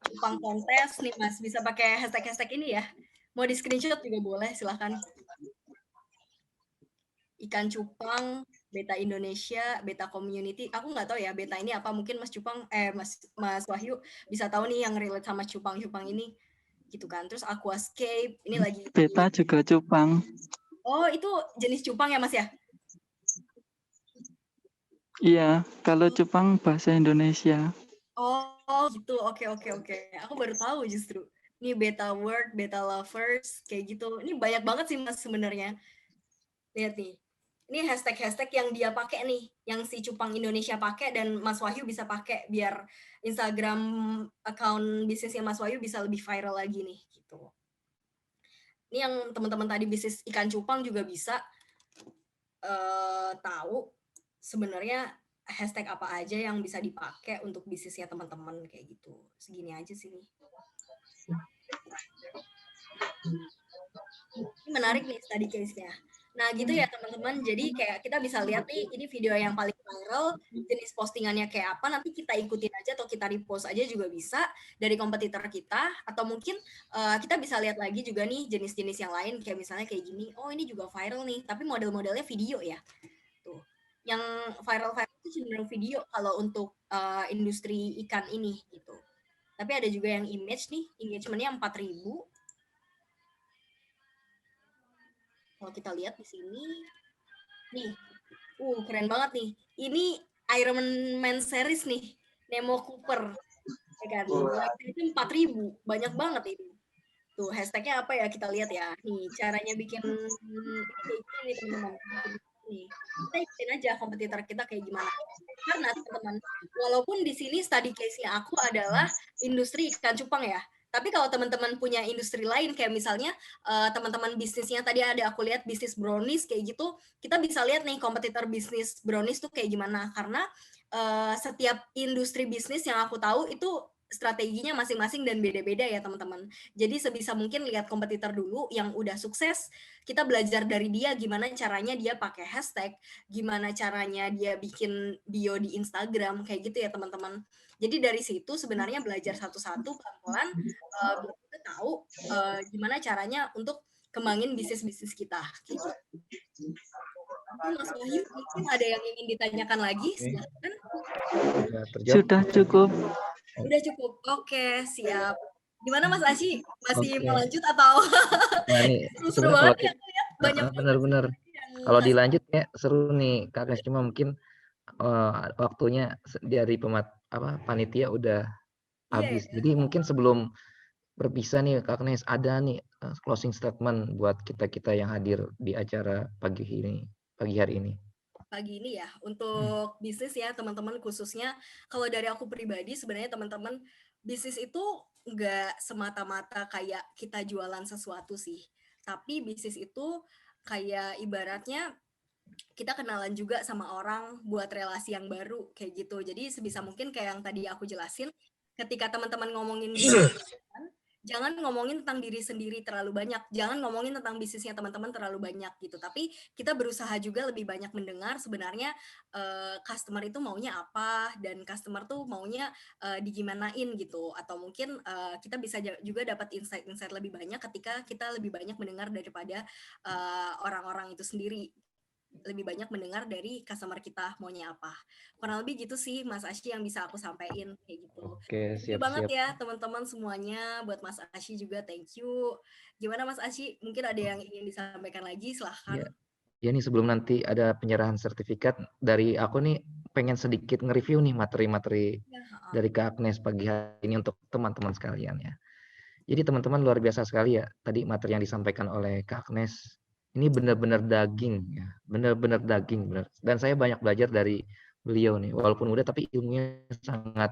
Cupang kontes nih Mas, bisa pakai hashtag ini ya. Mau di screenshot juga boleh, silahkan. Ikan cupang, beta Indonesia, beta community. Aku nggak tahu ya beta ini apa. Mungkin Mas Cupang, Mas Wahyu bisa tahu nih yang relate sama cupang-cupang ini, gitu kan. Terus aquascape, ini lagi. Beta juga cupang. Oh itu jenis cupang ya Mas ya? Iya, kalau cupang bahasa Indonesia. Oh gitu, oke. Aku baru tahu justru. Ini beta word, beta lovers, kayak gitu. Ini banyak banget sih Mas sebenarnya. Lihat nih. Ini hashtag yang dia pakai nih, yang si Cupang Indonesia pakai dan Mas Wahyu bisa pakai biar Instagram account bisnisnya Mas Wahyu bisa lebih viral lagi nih gitu. Ini yang teman-teman tadi bisnis ikan cupang juga bisa tahu sebenarnya hashtag apa aja yang bisa dipakai untuk bisnisnya teman-teman kayak gitu. Segini aja sih nih. Ini menarik nih study case-nya. Nah gitu ya teman-teman, jadi kayak kita bisa lihat nih ini video yang paling viral, jenis postingannya kayak apa, nanti kita ikutin aja atau kita repost aja juga bisa dari kompetitor kita, atau mungkin kita bisa lihat lagi juga nih jenis-jenis yang lain, kayak misalnya kayak gini, oh ini juga viral nih, tapi model-modelnya video ya. Tuh, yang viral itu cenderung video kalau untuk industri ikan ini gitu. Tapi ada juga yang image nih, engagement-nya 4.000. Kalau kita lihat di sini, nih Keren banget nih. Ini Iron Man series nih, Nemo Cooper. Ya kan? Like itu 4.000, banyak banget ini. Tuh, hashtagnya apa ya? Kita lihat ya. Nih, caranya bikin ini kayak gini nih, teman-teman. Nih, kita ikutin aja kompetitor kita kayak gimana. Karena teman-teman, walaupun di sini study case-nya aku adalah industri ikan cupang ya. Tapi kalau teman-teman punya industri lain kayak misalnya teman-teman bisnisnya tadi ada aku lihat bisnis brownies kayak gitu, kita bisa lihat nih kompetitor bisnis brownies tuh kayak gimana karena setiap industri bisnis yang aku tahu itu strateginya masing-masing dan beda-beda ya teman-teman. Jadi sebisa mungkin lihat kompetitor dulu yang udah sukses, kita belajar dari dia gimana caranya dia pakai hashtag, gimana caranya dia bikin bio di Instagram, kayak gitu ya teman-teman. Jadi dari situ sebenarnya belajar satu-satu pelan-pelan biar kita tahu gimana caranya untuk kembangin bisnis-bisnis kita. Kayak gitu. Mungkin Mas Wahyu, mungkin ada yang ingin ditanyakan lagi, silahkan. Sudah terjawab. Sudah cukup. Udah cukup. Oke, siap. Gimana Mas Ashi? Masih Oke. mau lanjut atau Nah, ini seru sebenarnya banget kalau ya lihat banyak benar-benar kalau dilanjut ya seru nih Kak Agnes, cuma mungkin waktunya dari panitia udah Iya habis. ya. Jadi mungkin sebelum berpisah nih Kak Agnes ada nih closing statement buat kita yang hadir di acara pagi hari ini. Pagi ini ya untuk bisnis ya teman-teman, khususnya kalau dari aku pribadi sebenarnya teman-teman, bisnis itu nggak semata-mata kayak kita jualan sesuatu sih, tapi bisnis itu kayak ibaratnya kita kenalan juga sama orang buat relasi yang baru kayak gitu. Jadi sebisa mungkin kayak yang tadi aku jelasin, ketika teman-teman ngomongin bisnis, jangan ngomongin tentang diri sendiri terlalu banyak, jangan ngomongin tentang bisnisnya teman-teman terlalu banyak gitu. Tapi kita berusaha juga lebih banyak mendengar sebenarnya customer itu maunya apa dan customer tuh maunya digimanain gitu. Atau mungkin kita bisa juga dapat insight-insight lebih banyak ketika kita lebih banyak mendengar daripada orang-orang itu sendiri, lebih banyak mendengar dari customer kita maunya apa. Kurang lebih gitu sih Mas Ashi yang bisa aku sampaikan kayak gitu. Oke, Thank you banget siap-siap. ya teman-teman semuanya, buat Mas Ashi juga thank you. Gimana Mas Ashi? Mungkin ada yang ingin disampaikan lagi, silahkan. Ya nih sebelum nanti ada penyerahan sertifikat dari aku nih pengen sedikit nge-review nih materi-materi dari Kak Agnes pagi hari ini untuk teman-teman sekalian ya. Jadi teman-teman luar biasa sekali ya tadi materi yang disampaikan oleh Kak Agnes. Ini benar-benar daging ya, benar-benar daging benar. Dan saya banyak belajar dari beliau nih, walaupun muda tapi ilmunya sangat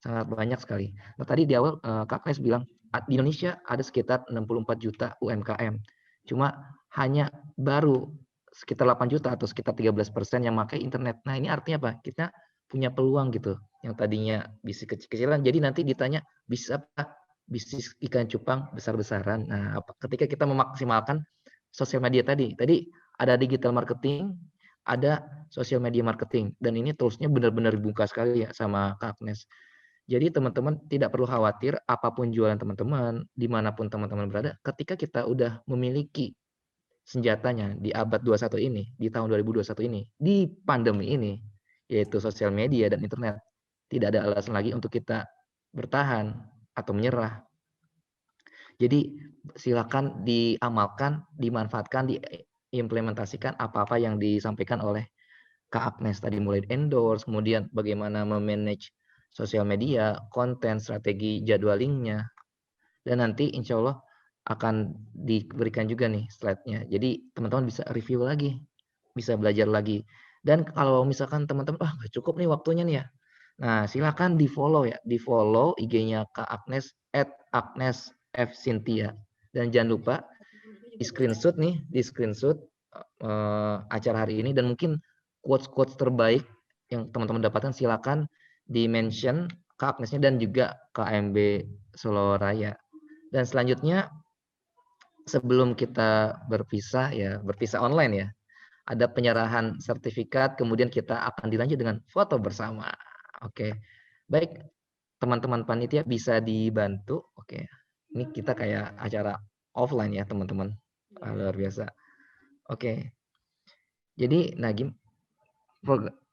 banyak sekali. Nah tadi di awal Kak Agnes bilang di Indonesia ada sekitar 64 juta UMKM. Cuma hanya baru sekitar 8 juta atau sekitar 13% yang pakai internet. Nah ini artinya apa? Kita punya peluang gitu. Yang tadinya bisnis kecil-kecilan, jadi nanti ditanya bisa apa? Bisnis ikan cupang besar-besaran. Nah, ketika kita memaksimalkan sosial media tadi ada digital marketing, ada sosial media marketing, dan ini toolsnya benar-benar dibuka sekali ya sama Kak Agnes. Jadi teman-teman tidak perlu khawatir apapun jualan teman-teman, dimanapun teman-teman berada, ketika kita udah memiliki senjatanya di abad 21 ini, di tahun 2021 ini, di pandemi ini, yaitu sosial media dan internet, tidak ada alasan lagi untuk kita bertahan atau menyerah. Jadi silakan diamalkan, dimanfaatkan, diimplementasikan apa-apa yang disampaikan oleh Kak Agnes tadi, mulai endorse, kemudian bagaimana memanage sosial media, konten, strategi jadwalingnya, dan nanti insya Allah akan diberikan juga nih slide-nya. Jadi teman-teman bisa review lagi, bisa belajar lagi. Dan kalau misalkan teman-teman, nggak cukup nih waktunya nih ya. Nah silakan di-follow ya, di-follow IG-nya Kak Agnes @AgnesFCynthia. Dan jangan lupa di-screenshot acara hari ini, dan mungkin quotes-quotes terbaik yang teman-teman dapatkan silakan di-mention Kak Agnesnya dan juga KMB Solo Raya. Dan selanjutnya sebelum kita berpisah online ya, ada penyerahan sertifikat, kemudian kita akan dilanjut dengan foto bersama. Oke. Baik, teman-teman panitia bisa dibantu. Oke. Ini kita kayak acara offline ya, teman-teman. Luar biasa. Oke. Jadi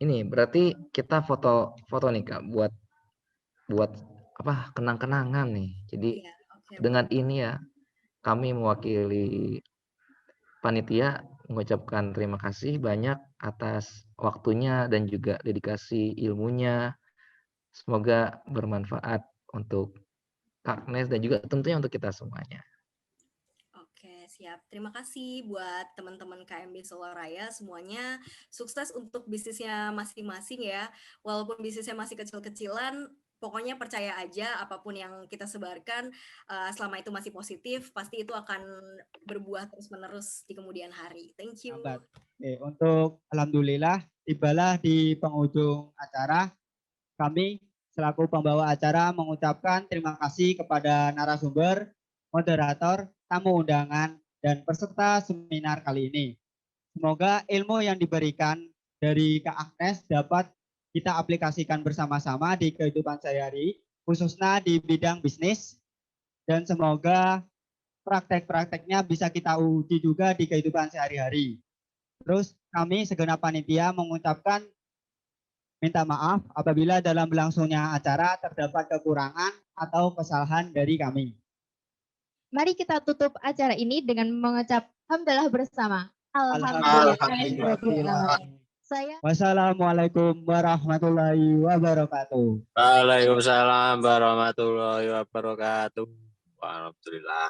ini berarti kita foto nih Kak buat apa kenang-kenangan nih. Jadi dengan ini ya kami mewakili panitia mengucapkan terima kasih banyak atas waktunya dan juga dedikasi ilmunya. Semoga bermanfaat untuk Kak Agnes dan juga tentunya untuk kita semuanya. Oke, siap. Terima kasih buat teman-teman KMB Soloraya semuanya. Sukses untuk bisnisnya masing-masing ya. Walaupun bisnisnya masih kecil-kecilan, pokoknya percaya aja apapun yang kita sebarkan, selama itu masih positif, pasti itu akan berbuah terus-menerus di kemudian hari. Thank you. Lambat. Untuk alhamdulillah tibalah di penghujung acara. Kami selaku pembawa acara mengucapkan terima kasih kepada narasumber, moderator, tamu undangan, dan peserta seminar kali ini. Semoga ilmu yang diberikan dari Kak Agnes dapat kita aplikasikan bersama-sama di kehidupan sehari-hari, khususnya di bidang bisnis, dan semoga praktek-prakteknya bisa kita uji juga di kehidupan sehari-hari. Terus kami segenap panitia mengucapkan minta maaf apabila dalam berlangsungnya acara terdapat kekurangan atau kesalahan dari kami. Mari kita tutup acara ini dengan mengucap hamdalah bersama. Alhamdulillah. Saya Wassalamualaikum warahmatullahi wabarakatuh. Waalaikumsalam warahmatullahi wabarakatuh. Alhamdulillah.